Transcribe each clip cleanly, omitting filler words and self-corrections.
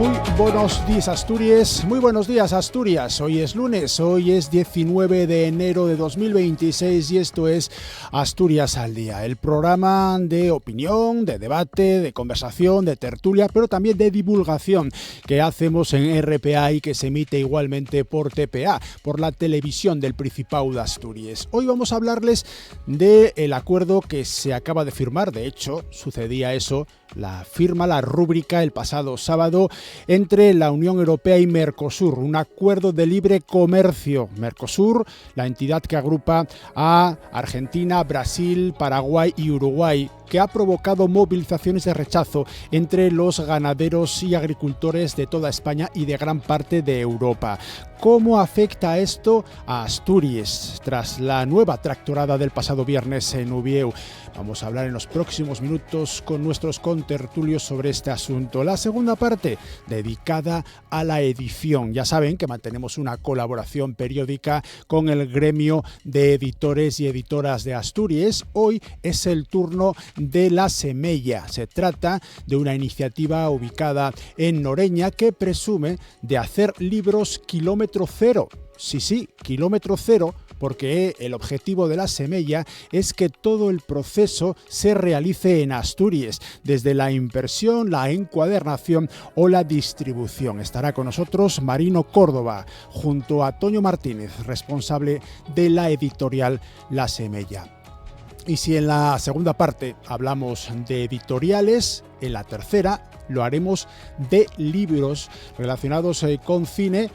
Muy buenos días, Asturias. Muy buenos días, Asturias. Hoy es lunes, hoy es 19 de enero de 2026 y esto es Asturias al Día, el programa de opinión, de debate, de conversación, de tertulia, pero también de divulgación que hacemos en RPA y que se emite igualmente por TPA, por la televisión del Principado de Asturias. Hoy vamos a hablarles del acuerdo que se acaba de firmar, de hecho, sucedía eso, la rúbrica el pasado sábado entre la Unión Europea y Mercosur, un acuerdo de libre comercio. Mercosur, la entidad que agrupa a Argentina, Brasil, Paraguay y Uruguay, que ha provocado movilizaciones de rechazo entre los ganaderos y agricultores de toda España y de gran parte de Europa. ¿Cómo afecta esto a Asturias tras la nueva tractorada del pasado viernes en Ubieu? Vamos a hablar en los próximos minutos con nuestros contertulios sobre este asunto. La segunda parte, dedicada a la edición. Ya saben que mantenemos una colaboración periódica con el gremio de editores y editoras de Asturias. Hoy es el turno de La Semella. Se trata de una iniciativa ubicada en Noreña que presume de hacer libros kilómetro cero. Sí, kilómetro cero, porque el objetivo de La Semella es que todo el proceso se realice en Asturias, desde la impresión, la encuadernación o la distribución. Estará con nosotros Marino Córdoba, junto a Toño Martínez, responsable de la editorial La Semella. Y si en la segunda parte hablamos de editoriales, en la tercera lo haremos de libros relacionados con cine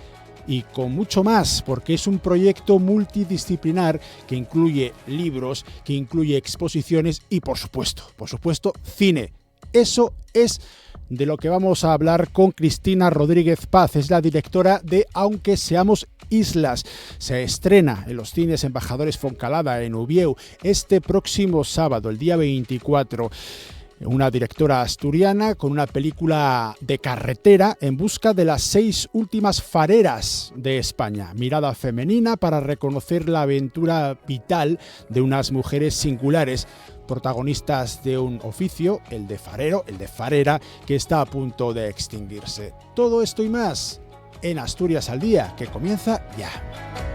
y con mucho más, porque es un proyecto multidisciplinar que incluye libros, que incluye exposiciones y, por supuesto, cine. Eso es de lo que vamos a hablar con Cristina Rodríguez Paz, es la directora de Aunque seamos islas. Se estrena en los cines Embajadores Foncalada en Ubieu este próximo sábado, el día 24. Una directora asturiana con una película de carretera en busca de las 6 últimas fareras de España. Mirada femenina para reconocer la aventura vital de unas mujeres singulares, protagonistas de un oficio, el de farero, el de farera, que está a punto de extinguirse. Todo esto y más en Asturias al Día, que comienza ya.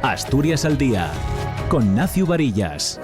Asturias al Día, con Nacio Varillas.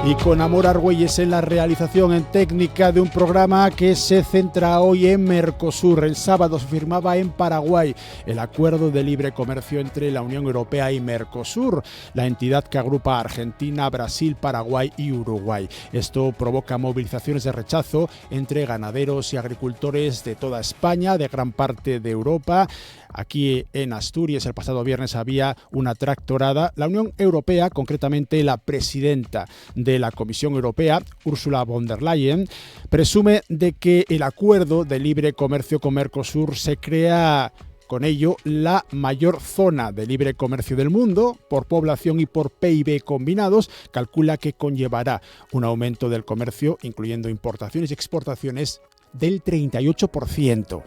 Y con Amor Argüelles en la realización en técnica de un programa que se centra hoy en Mercosur. El sábado se firmaba en Paraguay el acuerdo de libre comercio entre la Unión Europea y Mercosur, la entidad que agrupa a Argentina, Brasil, Paraguay y Uruguay. Esto provoca movilizaciones de rechazo entre ganaderos y agricultores de toda España, de gran parte de Europa. Aquí en Asturias el pasado viernes había una tractorada. La Unión Europea, concretamente la presidenta de la Comisión Europea, Ursula von der Leyen, presume de que el acuerdo de libre comercio con Mercosur se crea con ello la mayor zona de libre comercio del mundo por población y por PIB combinados. Calcula que conllevará un aumento del comercio, incluyendo importaciones y exportaciones, del 38%.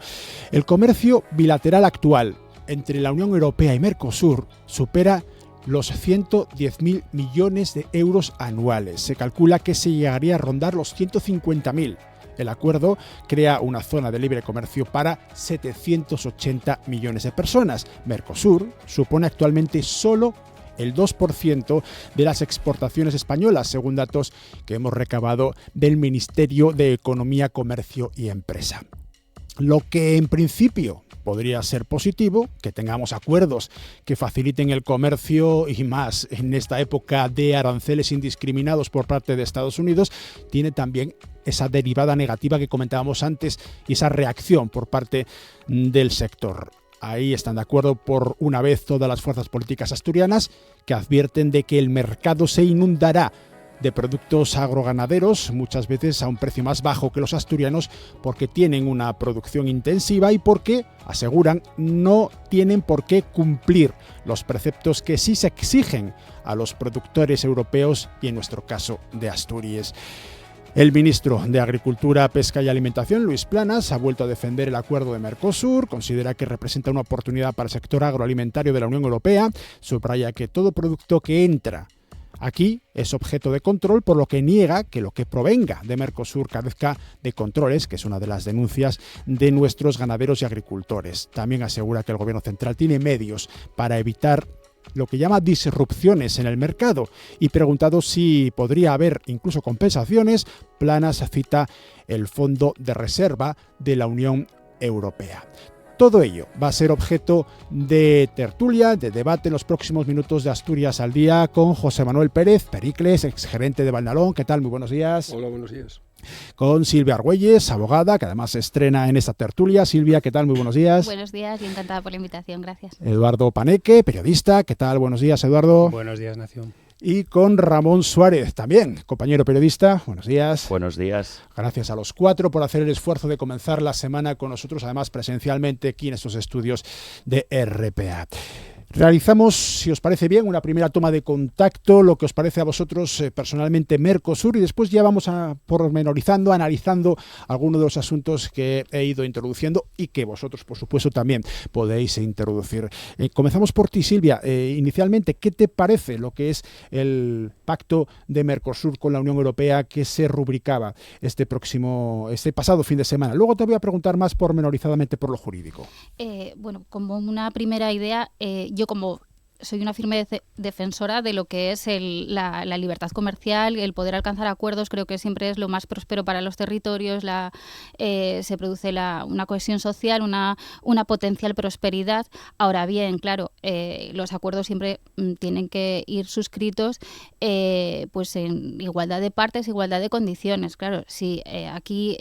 El comercio bilateral actual entre la Unión Europea y Mercosur supera los 110.000 millones de euros anuales. Se calcula que se llegaría a rondar los 150.000. El acuerdo crea una zona de libre comercio para 780 millones de personas. Mercosur supone actualmente solo el 2% de las exportaciones españolas, según datos que hemos recabado del Ministerio de Economía, Comercio y Empresa. Lo que en principio podría ser positivo, que tengamos acuerdos que faciliten el comercio y más en esta época de aranceles indiscriminados por parte de Estados Unidos, tiene también esa derivada negativa que comentábamos antes y esa reacción por parte del sector. Ahí están de acuerdo por una vez todas las fuerzas políticas asturianas, que advierten de que el mercado se inundará de productos agroganaderos, muchas veces a un precio más bajo que los asturianos, porque tienen una producción intensiva y porque, aseguran, no tienen por qué cumplir los preceptos que sí se exigen a los productores europeos y en nuestro caso de Asturias. El ministro de Agricultura, Pesca y Alimentación, Luis Planas, ha vuelto a defender el acuerdo de Mercosur, considera que representa una oportunidad para el sector agroalimentario de la Unión Europea, subraya que todo producto que entra Aquí es objeto de control, por lo que niega que lo que provenga de Mercosur carezca de controles, que es una de las denuncias de nuestros ganaderos y agricultores. También asegura que el Gobierno central tiene medios para evitar lo que llama disrupciones en el mercado, y preguntado si podría haber incluso compensaciones, Planas cita el Fondo de Reserva de la Unión Europea. Todo ello va a ser objeto de tertulia, de debate en los próximos minutos de Asturias al Día con José Manuel Pérez, Pericles, exgerente de Valnalón. ¿Qué tal? Muy buenos días. Hola, buenos días. Con Silvia Argüelles, abogada, que además se estrena en esta tertulia. Silvia, ¿qué tal? Muy buenos días. Buenos días y encantada por la invitación, gracias. Eduardo Paneque, periodista. ¿Qué tal? Buenos días, Eduardo. Buenos días, Nación. Y con Ramón Suárez, también compañero periodista. Buenos días. Buenos días. Gracias a los cuatro por hacer el esfuerzo de comenzar la semana con nosotros, además presencialmente aquí en estos estudios de RPA. Realizamos, si os parece bien, una primera toma de contacto, lo que os parece a vosotros personalmente Mercosur, y después ya vamos a pormenorizando, analizando algunos de los asuntos que he ido introduciendo y que vosotros, por supuesto, también podéis introducir. Comenzamos por ti, Silvia. Inicialmente, ¿qué te parece lo que es el pacto de Mercosur con la Unión Europea que se rubricaba este pasado fin de semana? Luego te voy a preguntar más pormenorizadamente por lo jurídico. Bueno, como una primera idea, yo como soy una firme defensora de lo que es la libertad comercial, el poder alcanzar acuerdos, creo que siempre es lo más próspero para los territorios, se produce una cohesión social, una potencial prosperidad. Ahora bien, claro, los acuerdos siempre tienen que ir suscritos pues en igualdad de partes, igualdad de condiciones. Claro, si aquí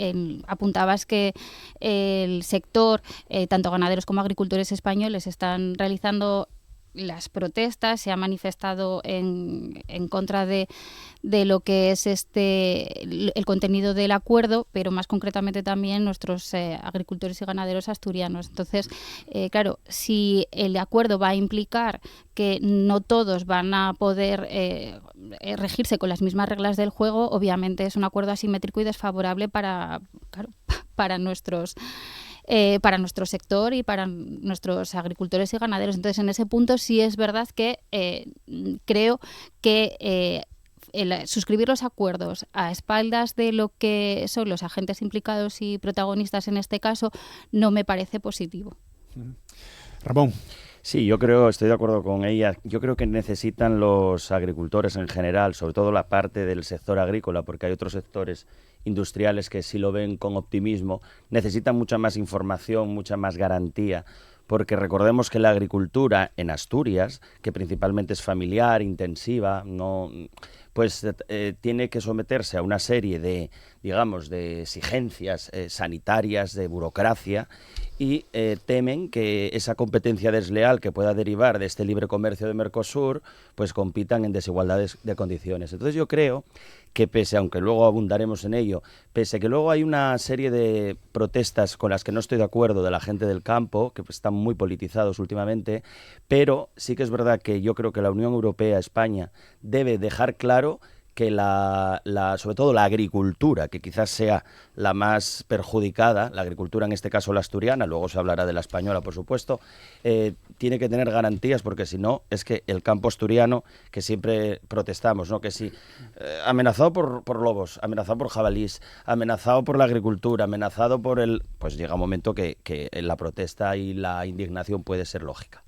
apuntabas que el sector, tanto ganaderos como agricultores españoles, están realizando las protestas, se ha manifestado en contra de lo que es el contenido del acuerdo, pero más concretamente también nuestros agricultores y ganaderos asturianos. Entonces, claro, si el acuerdo va a implicar que no todos van a poder regirse con las mismas reglas del juego, obviamente es un acuerdo asimétrico y desfavorable para nuestro sector y para nuestros agricultores y ganaderos. Entonces, en ese punto sí es verdad que creo que suscribir los acuerdos a espaldas de lo que son los agentes implicados y protagonistas en este caso no me parece positivo. Ramón. Sí, estoy de acuerdo con ella. Yo creo que necesitan los agricultores en general, sobre todo la parte del sector agrícola, porque hay otros sectores industriales que sí lo ven con optimismo, necesitan mucha más información, mucha más garantía, porque recordemos que la agricultura en Asturias, que principalmente es familiar, intensiva, tiene que someterse a una serie de exigencias sanitarias, de burocracia, y temen que esa competencia desleal que pueda derivar de este libre comercio de Mercosur, pues compitan en desigualdades de condiciones. Entonces yo creo que aunque luego abundaremos en ello, pese a que luego hay una serie de protestas con las que no estoy de acuerdo de la gente del campo, que están muy politizados últimamente, pero sí que es verdad que yo creo que la Unión Europea, España, debe dejar claro que sobre todo la agricultura, que quizás sea la más perjudicada, la agricultura en este caso la asturiana, luego se hablará de la española, por supuesto, tiene que tener garantías, porque si no, es que el campo asturiano, que siempre protestamos, ¿no? Que si amenazado por lobos, amenazado por jabalís, amenazado por la agricultura, amenazado pues llega un momento que la protesta y la indignación puede ser lógica.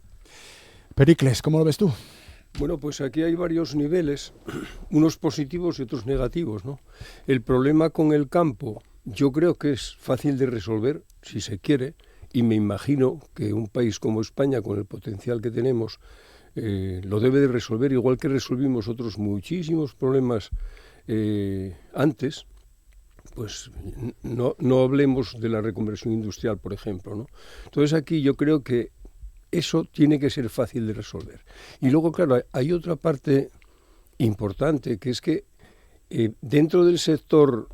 Pericles, ¿cómo lo ves tú? Bueno, pues aquí hay varios niveles, unos positivos y otros negativos, ¿no? El problema con el campo yo creo que es fácil de resolver si se quiere, y me imagino que un país como España, con el potencial que tenemos, lo debe de resolver, igual que resolvimos otros muchísimos problemas antes. Pues no hablemos de la reconversión industrial, por ejemplo, ¿no? Entonces aquí yo creo que eso tiene que ser fácil de resolver. Y luego, claro, hay otra parte importante, que es que dentro del sector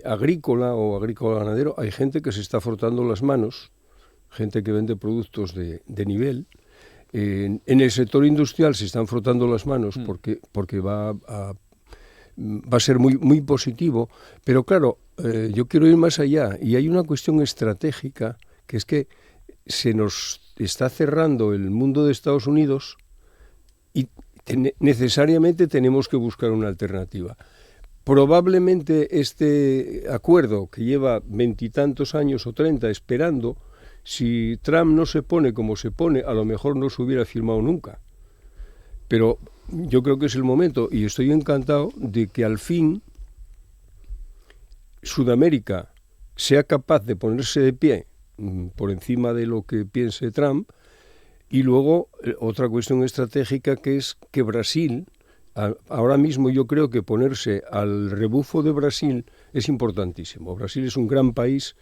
agrícola o agrícola-ganadero hay gente que se está frotando las manos, gente que vende productos de nivel. En el sector industrial se están frotando las manos porque va a ser muy, muy positivo. Pero claro, yo quiero ir más allá, y hay una cuestión estratégica, que es que se nos está cerrando el mundo de Estados Unidos y necesariamente tenemos que buscar una alternativa. Probablemente este acuerdo que lleva 20 y tantos años o 30 esperando, si Trump no se pone como se pone, a lo mejor no se hubiera firmado nunca. Pero yo creo que es el momento, y estoy encantado de que al fin Sudamérica sea capaz de ponerse de pie por encima de lo que piense Trump. Y luego otra cuestión estratégica, que es que Brasil, ahora mismo yo creo que ponerse al rebufo de Brasil es importantísimo. Brasil es un gran país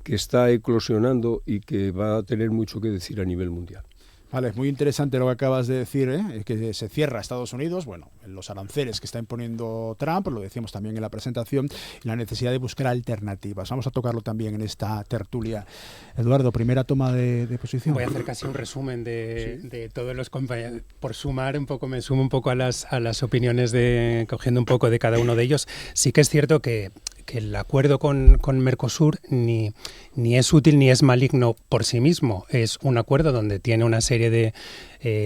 que está eclosionando y que va a tener mucho que decir a nivel mundial. Vale, muy interesante lo que acabas de decir, que se cierra Estados Unidos, bueno, los aranceles que está imponiendo Trump, lo decíamos también en la presentación, y la necesidad de buscar alternativas. Vamos a tocarlo también en esta tertulia. Eduardo, primera toma de posición. Voy a hacer casi un resumen de todos los compañeros. Por sumar un poco, me sumo un poco a las opiniones, cogiendo un poco de cada uno de ellos. Sí que es cierto que el acuerdo con Mercosur ni es útil ni es maligno por sí mismo. Es un acuerdo donde tiene una serie de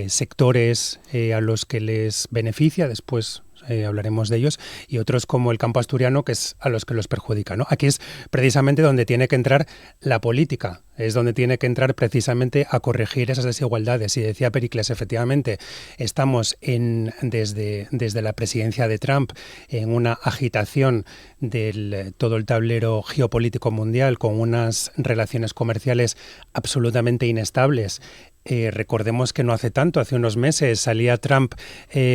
sectores a los que les beneficia, después hablaremos de ellos, y otros como el campo asturiano, que es a los que los perjudica, ¿no? Aquí es precisamente donde tiene que entrar la política, es donde tiene que entrar precisamente a corregir esas desigualdades. Y decía Pericles, efectivamente, estamos desde la presidencia de Trump en una agitación del todo el tablero geopolítico mundial, con unas relaciones comerciales absolutamente inestables. Recordemos que no hace tanto, hace unos meses, salía Trump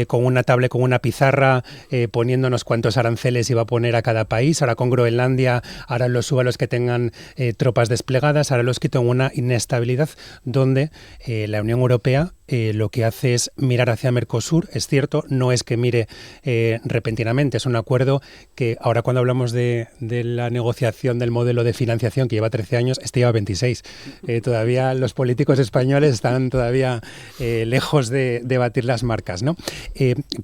con una tablet, con una pizarra, poniéndonos cuántos aranceles iba a poner a cada país. Ahora con Groenlandia, ahora los suba a los que tengan tropas desplegadas, ahora los quito en una inestabilidad donde la Unión Europea lo que hace es mirar hacia Mercosur. Es cierto, no es que mire repentinamente, es un acuerdo que ahora cuando hablamos de la negociación del modelo de financiación, que lleva 13 años, este lleva 26. Todavía los políticos españoles están todavía lejos de batir las marcas, ¿no?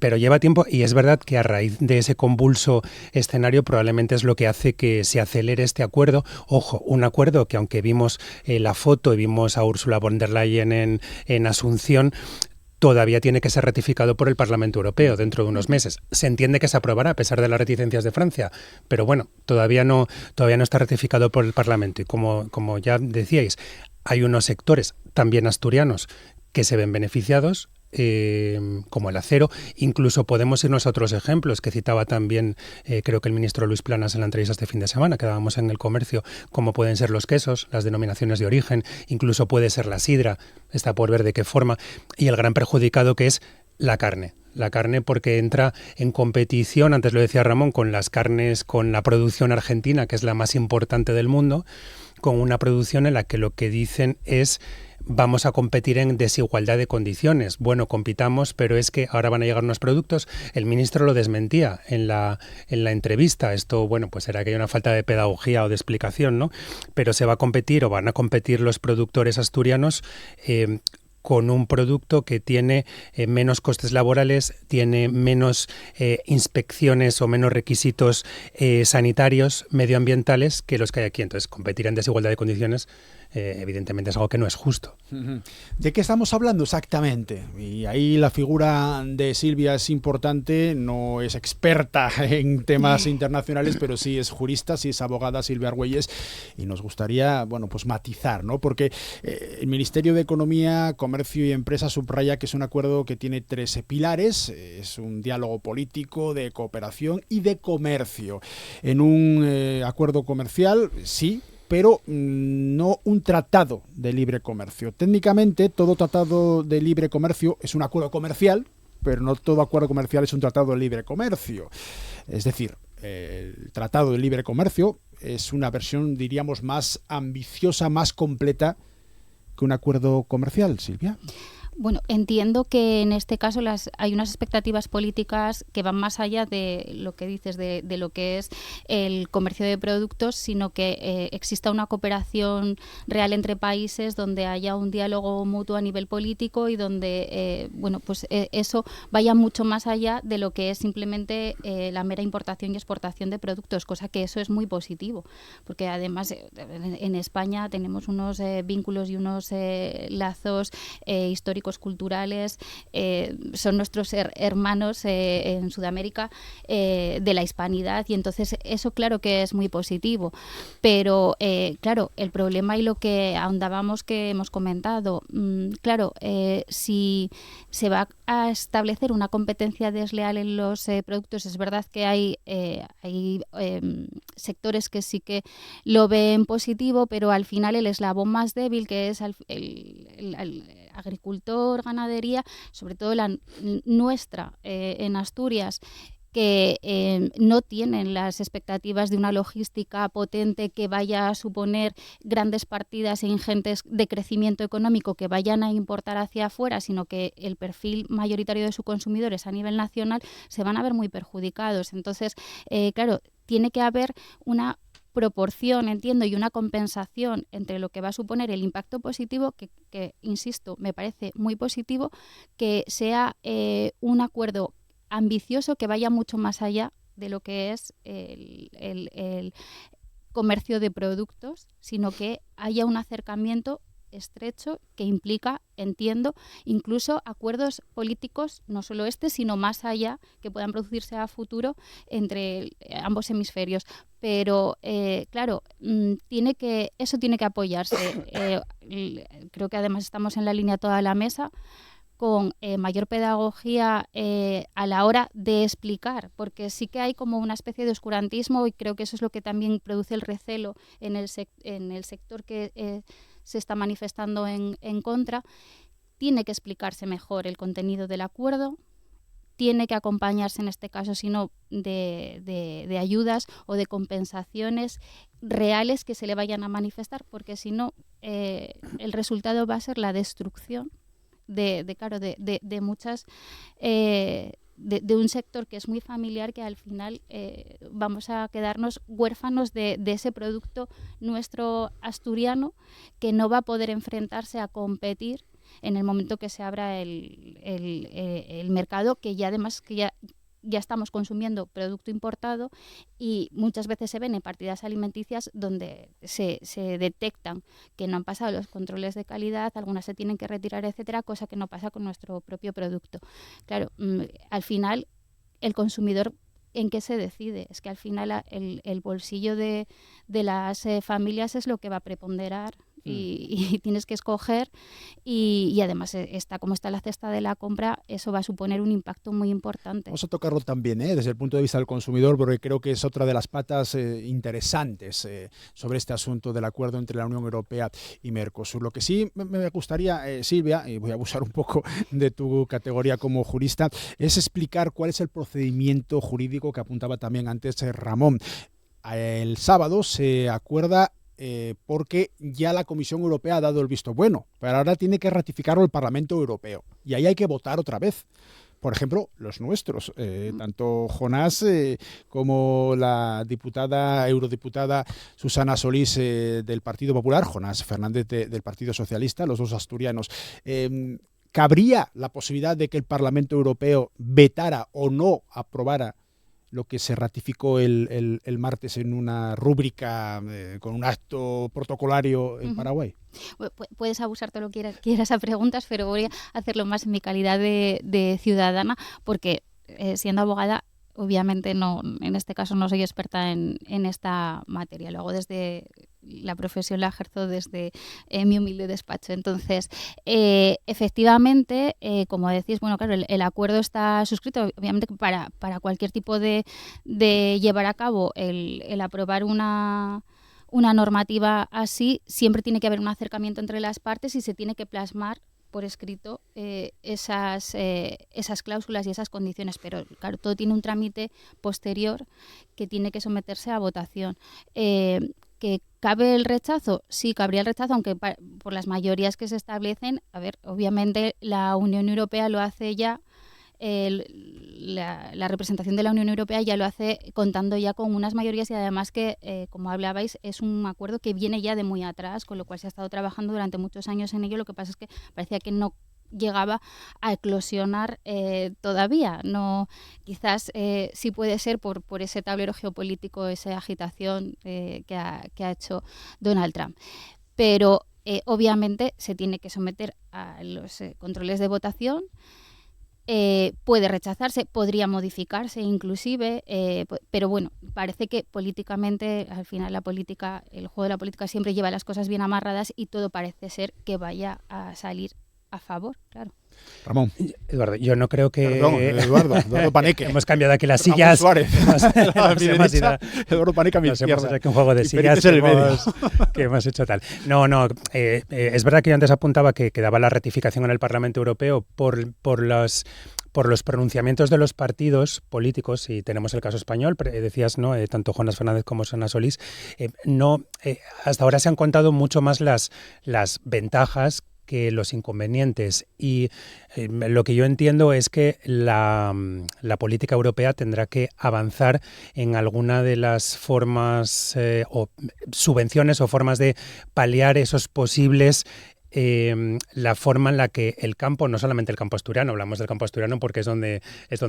Pero lleva tiempo, y es verdad que a raíz de ese convulso escenario probablemente es lo que hace que se acelere este acuerdo. Ojo, un acuerdo que, aunque vimos la foto y vimos a Ursula von der Leyen en Asunción, todavía tiene que ser ratificado por el Parlamento Europeo dentro de unos meses. Se entiende que se aprobará a pesar de las reticencias de Francia, pero bueno, todavía no está ratificado por el Parlamento. Y como ya decíais, hay unos sectores también asturianos que se ven beneficiados, como el acero. Incluso podemos irnos a otros ejemplos que citaba también creo que el ministro Luis Planas en la entrevista este fin de semana que dábamos en El Comercio, como pueden ser los quesos, las denominaciones de origen, incluso puede ser la sidra, está por ver de qué forma, y el gran perjudicado que es la carne. La carne, porque entra en competición, antes lo decía Ramón, con las carnes, con la producción argentina, que es la más importante del mundo, con una producción en la que lo que dicen es: vamos a competir en desigualdad de condiciones. Bueno, compitamos, pero es que ahora van a llegar unos productos. El ministro lo desmentía en la entrevista. Esto, bueno, pues será que hay una falta de pedagogía o de explicación, ¿no? Pero se va a competir, o van a competir los productores asturianos con un producto que tiene menos costes laborales, tiene menos inspecciones o menos requisitos sanitarios, medioambientales, que los que hay aquí. Entonces, competir en desigualdad de condiciones evidentemente es algo que no es justo. ¿De qué estamos hablando exactamente? Y ahí la figura de Silvia es importante, no es experta en temas internacionales, pero sí es jurista, sí es abogada, Silvia Argüelles, y nos gustaría, bueno, pues matizar, ¿no? Porque el Ministerio de Economía, Comercio y Empresa subraya que es un acuerdo que tiene 13 pilares, es un diálogo político, de cooperación y de comercio. En un acuerdo comercial, sí, pero no un tratado de libre comercio. Técnicamente, todo tratado de libre comercio es un acuerdo comercial, pero no todo acuerdo comercial es un tratado de libre comercio. Es decir, el tratado de libre comercio es una versión, diríamos, más ambiciosa, más completa que un acuerdo comercial, Silvia. Bueno, entiendo que en este caso hay unas expectativas políticas que van más allá de lo que dices, de lo que es el comercio de productos, sino que exista una cooperación real entre países, donde haya un diálogo mutuo a nivel político y donde eso vaya mucho más allá de lo que es simplemente la mera importación y exportación de productos, cosa que eso es muy positivo, porque además en España tenemos unos vínculos y unos lazos históricos económicos, culturales, son nuestros hermanos en Sudamérica de la hispanidad, y entonces eso claro que es muy positivo. Pero claro, el problema y lo que ahondábamos que hemos comentado, claro, si se va a establecer una competencia desleal en los productos, es verdad que hay sectores que sí que lo ven positivo, pero al final el eslabón más débil, que es el agricultor, ganadería, sobre todo la nuestra en Asturias, que no tienen las expectativas de una logística potente que vaya a suponer grandes partidas e ingentes de crecimiento económico que vayan a importar hacia afuera, sino que el perfil mayoritario de sus consumidores a nivel nacional se van a ver muy perjudicados. Entonces, claro, tiene que haber una proporción, entiendo, y una compensación entre lo que va a suponer el impacto positivo, que insisto, me parece muy positivo, que sea un acuerdo ambicioso que vaya mucho más allá de lo que es el comercio de productos, sino que haya un acercamiento estrecho que implica, entiendo, incluso acuerdos políticos, no solo sino más allá, que puedan producirse a futuro entre ambos hemisferios. Pero, claro, eso tiene que apoyarse. Creo que además estamos en la línea toda la mesa, con mayor pedagogía a la hora de explicar, porque sí que hay como una especie de oscurantismo, y creo que eso es lo que también produce el recelo en el sector que se está manifestando en contra. Tiene que explicarse mejor el contenido del acuerdo, tiene que acompañarse en este caso, si no, de ayudas o de compensaciones reales que se le vayan a manifestar, porque si no, el resultado va a ser la destrucción de muchas de un sector que es muy familiar, que al final vamos a quedarnos huérfanos de ese producto nuestro asturiano, que no va a poder enfrentarse a competir en el momento que se abra el mercado, que ya además que ya estamos consumiendo producto importado, y muchas veces se ven en partidas alimenticias donde se detectan que no han pasado los controles de calidad, algunas se tienen que retirar, etcétera, cosa que no pasa con nuestro propio producto. Claro, al final el consumidor, ¿en qué se decide? Es que al final el bolsillo de las familias es lo que va a preponderar. Y tienes que escoger, y además como está la cesta de la compra, eso va a suponer un impacto muy importante. Vamos a tocarlo también desde el punto de vista del consumidor, porque creo que es otra de las patas interesantes sobre este asunto del acuerdo entre la Unión Europea y Mercosur. Lo que sí me gustaría, Silvia, y voy a abusar un poco de tu categoría como jurista, es explicar cuál es el procedimiento jurídico que apuntaba también antes Ramón. El sábado se acuerda porque ya la Comisión Europea ha dado el visto bueno, pero ahora tiene que ratificarlo el Parlamento Europeo, y ahí hay que votar otra vez. Por ejemplo, los nuestros, tanto Jonás como la eurodiputada Susana Solís del Partido Popular, Jonás Fernández del Partido Socialista, los dos asturianos. ¿Cabría la posibilidad de que el Parlamento Europeo vetara o no aprobara lo que se ratificó el martes en una rúbrica con un acto protocolario en Paraguay? Puedes abusar todo lo que quieras a preguntas, pero voy a hacerlo más en mi calidad de ciudadana, porque siendo abogada, obviamente no, en este caso no soy experta en esta materia. Lo hago desde la profesión, la ejerzo desde mi humilde despacho. Entonces, efectivamente, como decís, bueno, claro, el acuerdo está suscrito, obviamente, para cualquier tipo de llevar a cabo el aprobar una normativa así, siempre tiene que haber un acercamiento entre las partes y se tiene que plasmar por escrito esas cláusulas y esas condiciones, pero claro, todo tiene un trámite posterior que tiene que someterse a votación. ¿Que cabe el rechazo? Sí, cabría el rechazo, aunque por las mayorías que se establecen, a ver, obviamente la Unión Europea lo hace ya, la representación de la Unión Europea ya lo hace contando ya con unas mayorías, y además que, como hablabais, es un acuerdo que viene ya de muy atrás, con lo cual se ha estado trabajando durante muchos años en ello. Lo que pasa es que parecía que no llegaba a eclosionar todavía. No, quizás sí puede ser por ese tablero geopolítico, esa agitación que ha hecho Donald Trump. Pero obviamente se tiene que someter a los controles de votación. Puede rechazarse, podría modificarse inclusive, pero bueno, parece que políticamente, al final el juego de la política siempre lleva las cosas bien amarradas y todo parece ser que vaya a salir a favor, claro. Ramón. Eduardo, yo no creo que... Perdón, Eduardo Paneque. Hemos cambiado aquí las sillas. Eduardo Paneque a mi izquierda. Hemos hecho aquí un juego de sillas que hemos hecho tal. No, es verdad que yo antes apuntaba que daba la ratificación en el Parlamento Europeo por los pronunciamientos de los partidos políticos, y tenemos el caso español, decías, ¿no? Tanto Jonas Fernández como Sana Solís, hasta ahora se han contado mucho más las ventajas que los inconvenientes, y lo que yo entiendo es que la política europea tendrá que avanzar en alguna de las formas o subvenciones o formas de paliar esos posibles la forma en la que el campo, no solamente el campo asturiano, hablamos del campo asturiano porque es donde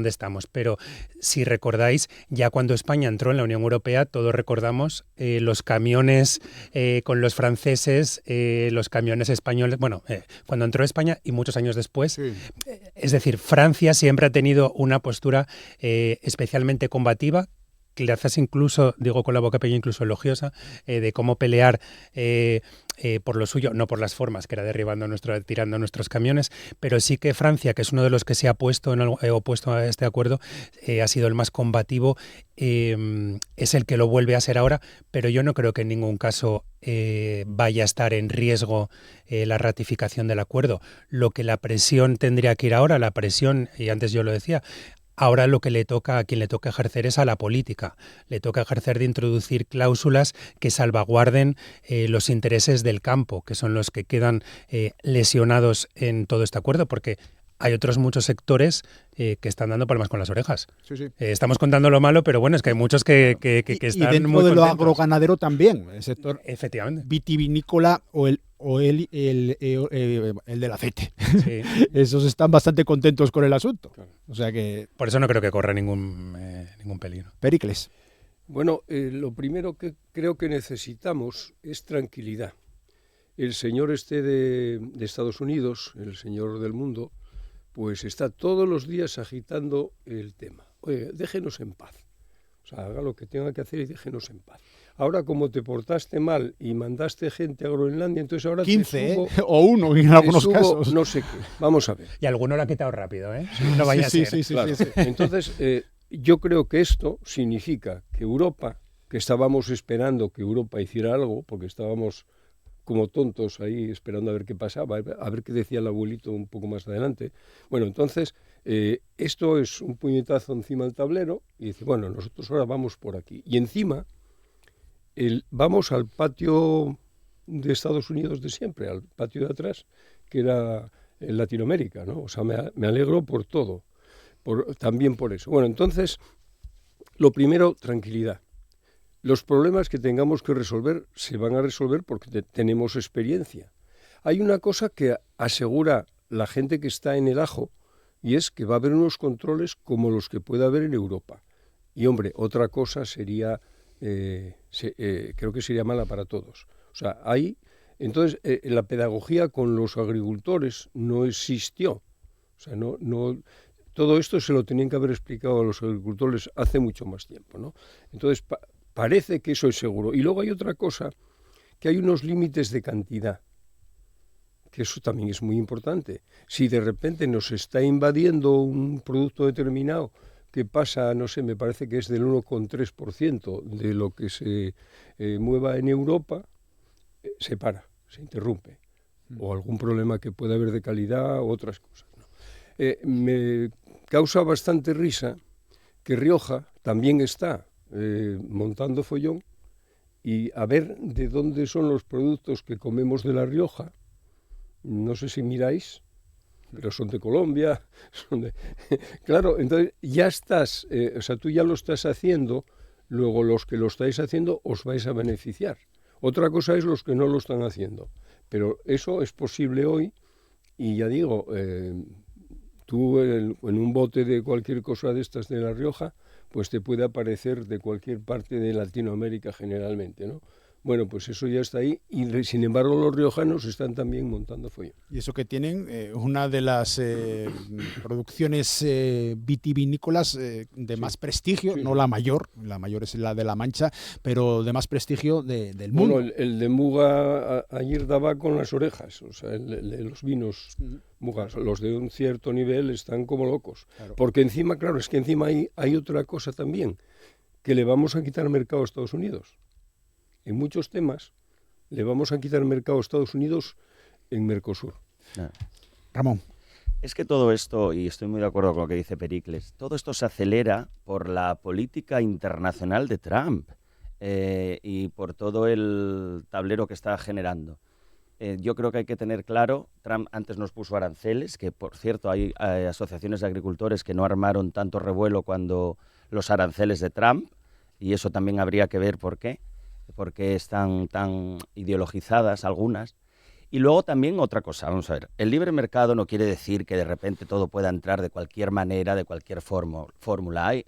estamos, pero si recordáis, ya cuando España entró en la Unión Europea, todos recordamos los camiones con los franceses, los camiones españoles, cuando entró España y muchos años después. Sí. Es decir, Francia siempre ha tenido una postura especialmente combativa, quizás incluso, digo con la boca pequeña, incluso elogiosa, de cómo pelear por lo suyo, no por las formas, que era tirando nuestros camiones, pero sí que Francia, que es uno de los que se ha opuesto a este acuerdo, ha sido el más combativo, es el que lo vuelve a ser ahora, pero yo no creo que en ningún caso vaya a estar en riesgo la ratificación del acuerdo. Lo que la presión tendría que ir ahora, y antes yo lo decía, ahora lo que a quien le toca ejercer es a la política. Le toca ejercer de introducir cláusulas que salvaguarden los intereses del campo, que son los que quedan lesionados en todo este acuerdo, porque hay otros muchos sectores que están dando palmas con las orejas. Sí. Estamos contando lo malo, pero bueno, es que hay muchos que están y dentro muy de lo contentos. Agroganadero también, el sector efectivamente vitivinícola o el del aceite. Sí. Esos están bastante contentos con el asunto. Claro. O sea que... Por eso no creo que corra ningún peligro. Pericles. Bueno, lo primero que creo que necesitamos es tranquilidad. El señor de Estados Unidos, el señor del mundo, pues está todos los días agitando el tema. Oye, déjenos en paz. O sea, haga lo que tenga que hacer y déjenos en paz. Ahora, como te portaste mal y mandaste gente a Groenlandia, entonces ahora 15, te subo, o 1 en algunos casos. No sé qué. Vamos a ver. Y alguno lo ha quitado rápido, ¿eh? No vaya a ser. Sí, claro. Sí. Entonces, yo creo que esto significa que Europa, que estábamos esperando que Europa hiciera algo, porque estábamos como tontos ahí esperando a ver qué pasaba, a ver qué decía el abuelito un poco más adelante. Bueno, entonces, esto es un puñetazo encima del tablero y dice, bueno, nosotros ahora vamos por aquí. Y encima, vamos al patio de Estados Unidos de siempre, al patio de atrás, que era en Latinoamérica, ¿no? O sea, me alegro por todo, también por eso. Bueno, entonces, lo primero, tranquilidad. Los problemas que tengamos que resolver se van a resolver porque tenemos experiencia. Hay una cosa que asegura la gente que está en el ajo y es que va a haber unos controles como los que puede haber en Europa. Y hombre, otra cosa sería, creo que sería mala para todos. O sea, entonces la pedagogía con los agricultores no existió. O sea, todo esto se lo tenían que haber explicado a los agricultores hace mucho más tiempo, ¿no? Entonces, parece que eso es seguro. Y luego hay otra cosa, que hay unos límites de cantidad, que eso también es muy importante. Si de repente nos está invadiendo un producto determinado que pasa, no sé, me parece que es del 1,3% de lo que se mueva en Europa, se para, se interrumpe. O algún problema que pueda haber de calidad o otras cosas, ¿no? Me causa bastante risa que Rioja también está montando follón y a ver de dónde son los productos que comemos de La Rioja. No sé si miráis, pero son de Colombia. Claro, entonces ya estás, o sea, tú ya lo estás haciendo, luego los que lo estáis haciendo os vais a beneficiar. Otra cosa es los que no lo están haciendo, pero eso es posible hoy y ya digo, tú en un bote de cualquier cosa de estas de La Rioja, pues te puede aparecer de cualquier parte de Latinoamérica generalmente, ¿no? Bueno, pues eso ya está ahí y sin embargo los riojanos están también montando follón. Y eso que tienen una de las producciones vitivinícolas de más prestigio, no la mayor es la de La Mancha, pero de más prestigio del mundo. Bueno, el de Muga ayer daba con las orejas, o sea, los vinos Muga, los de un cierto nivel están como locos. Claro. Porque encima, claro, es que encima hay otra cosa también, que le vamos a quitar mercado a Estados Unidos. En muchos temas le vamos a quitar mercado a Estados Unidos en Mercosur. Ramón. Es que todo esto, y estoy muy de acuerdo con lo que dice Pericles, todo esto se acelera por la política internacional de Trump y por todo el tablero que está generando. Yo creo que hay que tener claro, Trump antes nos puso aranceles, que por cierto hay asociaciones de agricultores que no armaron tanto revuelo cuando los aranceles de Trump, y eso también habría que ver por qué están tan ideologizadas algunas. Y luego también otra cosa, vamos a ver, el libre mercado no quiere decir que de repente todo pueda entrar de cualquier manera, de cualquier fórmula. Hay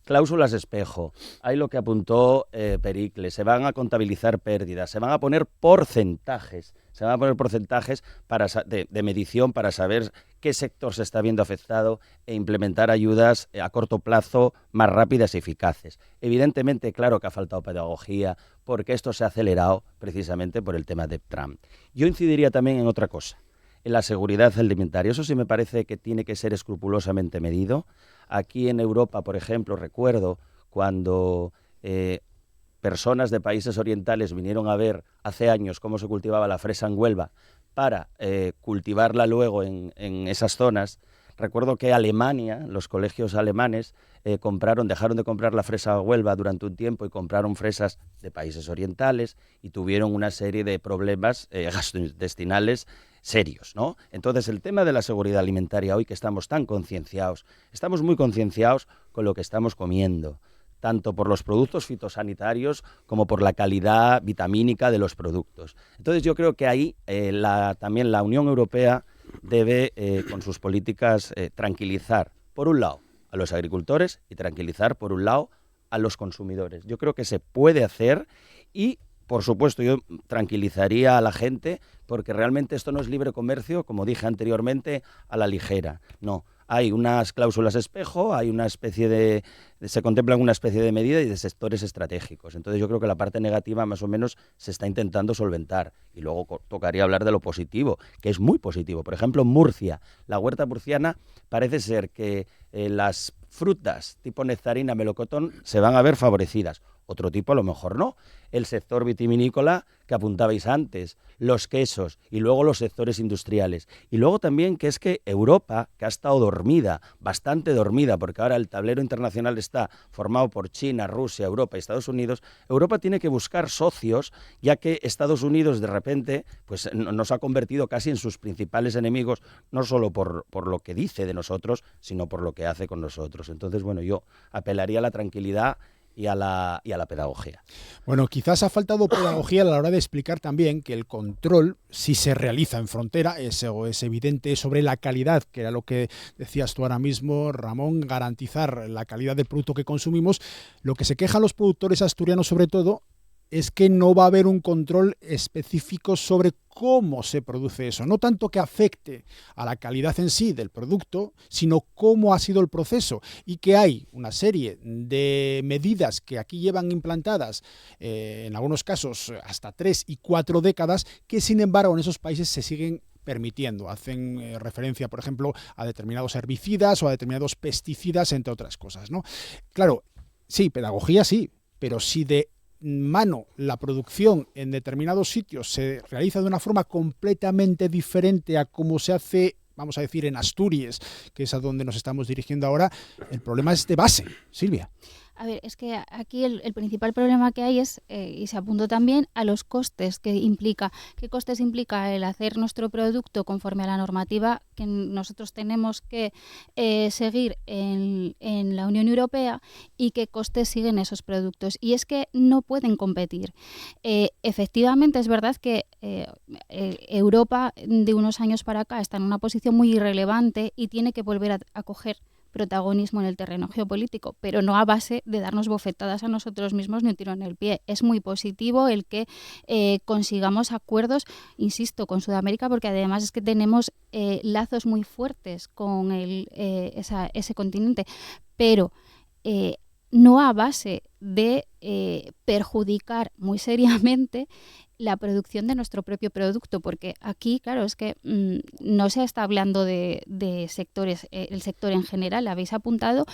cláusulas espejo, hay lo que apuntó Pericles, se van a contabilizar pérdidas, se van a poner porcentajes de medición para saber qué sector se está viendo afectado e implementar ayudas a corto plazo más rápidas y eficaces. Evidentemente, claro que ha faltado pedagogía, porque esto se ha acelerado precisamente por el tema de Trump. Yo incidiría también en otra cosa, en la seguridad alimentaria. Eso sí me parece que tiene que ser escrupulosamente medido. Aquí en Europa, por ejemplo, recuerdo cuando personas de países orientales vinieron a ver hace años cómo se cultivaba la fresa en Huelva para cultivarla luego en esas zonas. Recuerdo que Alemania, los colegios alemanes, dejaron de comprar la fresa Huelva durante un tiempo y compraron fresas de países orientales y tuvieron una serie de problemas gastrointestinales serios, ¿no? Entonces, el tema de la seguridad alimentaria, hoy que estamos tan concienciados, estamos muy concienciados con lo que estamos comiendo, tanto por los productos fitosanitarios como por la calidad vitamínica de los productos. Entonces, yo creo que ahí también la Unión Europea debe, con sus políticas, tranquilizar, por un lado, a los agricultores y tranquilizar, por un lado, a los consumidores. Yo creo que se puede hacer y, por supuesto, yo tranquilizaría a la gente porque realmente esto no es libre comercio, como dije anteriormente, a la ligera. No, hay unas cláusulas espejo, hay una especie se contemplan una especie de medida y de sectores estratégicos. Entonces yo creo que la parte negativa más o menos se está intentando solventar. Y luego tocaría hablar de lo positivo, que es muy positivo. Por ejemplo, en Murcia, la huerta murciana, parece ser que las frutas tipo nectarina, melocotón se van a ver favorecidas. Otro tipo a lo mejor no. El sector vitivinícola que apuntabais antes, los quesos y luego los sectores industriales. Y luego también que es que Europa, que ha estado dormida, bastante dormida, porque ahora el tablero internacional está formado por China, Rusia, Europa y Estados Unidos, Europa tiene que buscar socios, ya que Estados Unidos de repente pues nos ha convertido casi en sus principales enemigos, no solo por lo que dice de nosotros, sino por lo que hace con nosotros. Entonces, bueno, yo apelaría a la tranquilidad y a la pedagogía. Bueno, quizás ha faltado pedagogía a la hora de explicar también que el control, si se realiza en frontera, eso es evidente, sobre la calidad, que era lo que decías tú ahora mismo, Ramón, garantizar la calidad del producto que consumimos. Lo que se quejan los productores asturianos sobre todo es que no va a haber un control específico sobre cómo se produce eso. No tanto que afecte a la calidad en sí del producto, sino cómo ha sido el proceso. Y que hay una serie de medidas que aquí llevan implantadas, en algunos casos hasta 3 y 4 décadas, que sin embargo en esos países se siguen permitiendo. Hacen referencia, por ejemplo, a determinados herbicidas o a determinados pesticidas, entre otras cosas, ¿no? Claro, sí, pedagogía sí, pero si de mano la producción en determinados sitios se realiza de una forma completamente diferente a como se hace, vamos a decir, en Asturias, que es a donde nos estamos dirigiendo ahora, el problema es de base. Silvia. A ver, es que aquí el principal problema que hay es, y se apuntó también, a los costes que implica. ¿Qué costes implica el hacer nuestro producto conforme a la normativa que nosotros tenemos que seguir en la Unión Europea y qué costes siguen esos productos? Y es que no pueden competir. Efectivamente, es verdad que Europa de unos años para acá está en una posición muy irrelevante y tiene que volver a coger protagonismo en el terreno geopolítico, pero no a base de darnos bofetadas a nosotros mismos ni un tiro en el pie. Es muy positivo el que consigamos acuerdos, insisto, con Sudamérica, porque además es que tenemos lazos muy fuertes con ese continente, pero no a base de perjudicar muy seriamente la producción de nuestro propio producto, porque aquí, claro, es que no se está hablando de sectores, el sector en general, habéis apuntado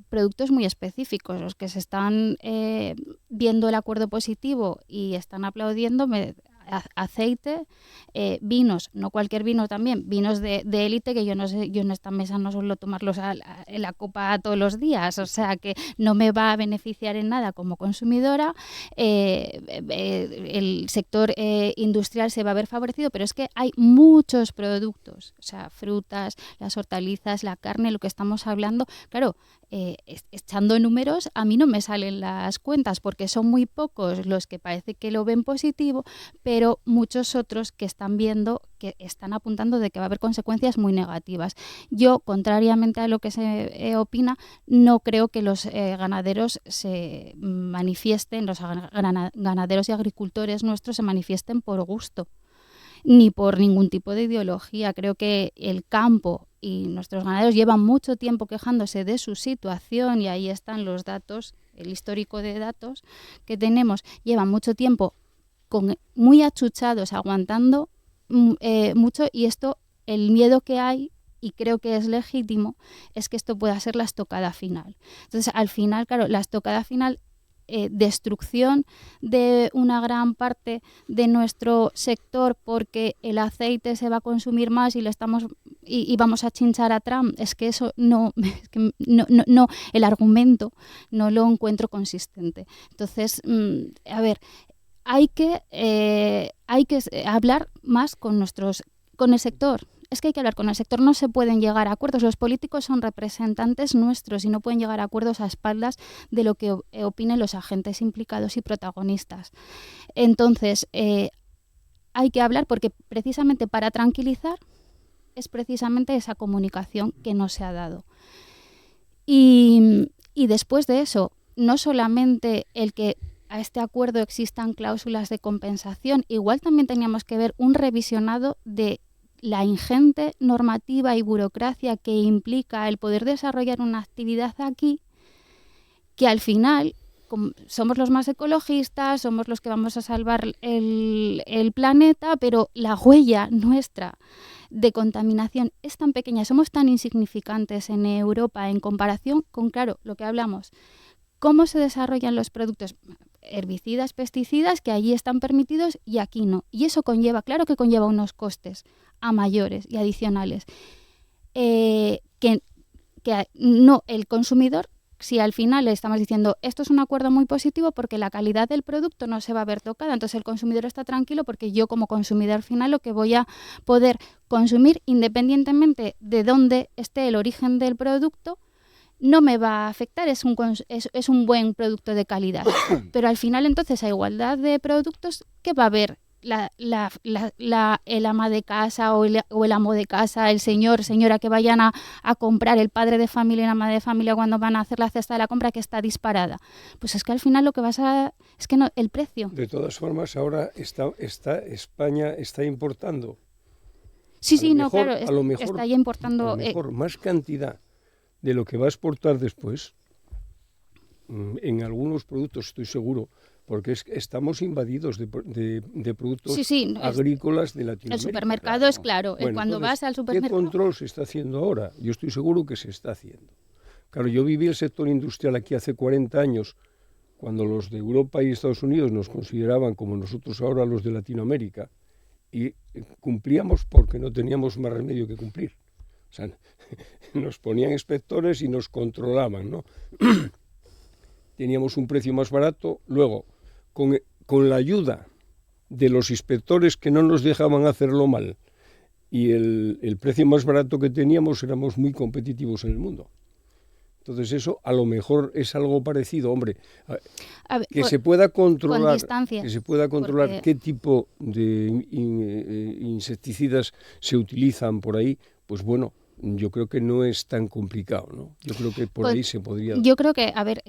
productos muy específicos, los que se están viendo el acuerdo positivo y están aplaudiendo, aceite, vinos, no cualquier vino también, vinos de élite, que yo no sé, yo en esta mesa no suelo tomarlos en la copa todos los días, o sea que no me va a beneficiar en nada como consumidora. El sector industrial se va a ver favorecido, pero es que hay muchos productos, o sea, frutas, las hortalizas, la carne, lo que estamos hablando, claro, echando números a mí no me salen las cuentas porque son muy pocos los que parece que lo ven positivo, pero muchos otros que están viendo, que están apuntando de que va a haber consecuencias muy negativas. Yo, contrariamente a lo que se opina, no creo que los ganaderos se manifiesten, los ganaderos y agricultores nuestros se manifiesten por gusto, ni por ningún tipo de ideología. Creo que el campo y nuestros ganaderos llevan mucho tiempo quejándose de su situación, y ahí están los datos, el histórico de datos que tenemos, llevan mucho tiempo muy achuchados, aguantando mucho, y esto, el miedo que hay, y creo que es legítimo, es que esto pueda ser la estocada final. Entonces, al final, claro, la estocada final, destrucción de una gran parte de nuestro sector porque el aceite se va a consumir más y vamos a chinchar a Trump. Es que eso no, el argumento no lo encuentro consistente. Entonces, a ver, hay que hablar más con el sector. Es que hay que hablar con el sector, no se pueden llegar a acuerdos. Los políticos son representantes nuestros y no pueden llegar a acuerdos a espaldas de lo que opinen los agentes implicados y protagonistas. Entonces, hay que hablar, porque precisamente para tranquilizar es precisamente esa comunicación que no se ha dado. Y después de eso, no solamente el que a este acuerdo existan cláusulas de compensación, igual también teníamos que ver un revisionado de la ingente normativa y burocracia que implica el poder desarrollar una actividad aquí, que al final somos los más ecologistas, somos los que vamos a salvar el planeta, pero la huella nuestra de contaminación es tan pequeña, somos tan insignificantes en Europa en comparación con, claro, lo que hablamos, cómo se desarrollan los productos, herbicidas, pesticidas, que allí están permitidos y aquí no. Y eso claro que conlleva unos costes a mayores y adicionales. Que no el consumidor, si al final le estamos diciendo esto es un acuerdo muy positivo porque la calidad del producto no se va a ver tocada, entonces el consumidor está tranquilo porque yo como consumidor final lo que voy a poder consumir, independientemente de dónde esté el origen del producto, no me va a afectar, es un buen producto de calidad. Pero al final, entonces, a igualdad de productos, ¿qué va a haber? El ama de casa o el amo de casa, el señora que vayan a comprar, el padre de familia y la madre de familia cuando van a hacer la cesta de la compra, que está disparada. Pues es que al final lo que es que no, el precio. De todas formas, ahora España está importando. Sí, no, claro, está ya importando. A lo mejor más cantidad de lo que va a exportar después, en algunos productos estoy seguro, porque estamos invadidos de productos agrícolas de Latinoamérica. El supermercado es claro, bueno, cuando vas al supermercado. ¿Qué control se está haciendo ahora? Yo estoy seguro que se está haciendo. Claro, yo viví el sector industrial aquí hace 40 años, cuando los de Europa y Estados Unidos nos consideraban como nosotros ahora los de Latinoamérica, y cumplíamos porque no teníamos más remedio que cumplir. O sea, nos ponían inspectores y nos controlaban, ¿no? Teníamos un precio más barato. Luego, con la ayuda de los inspectores que no nos dejaban hacerlo mal y el precio más barato que teníamos, éramos muy competitivos en el mundo. Entonces eso a lo mejor es algo parecido, hombre, se pueda controlar, porque qué tipo de insecticidas se utilizan por ahí, pues bueno, yo creo que no es tan complicado, ¿no? Yo creo que por ahí se podría... Yo creo que, a ver,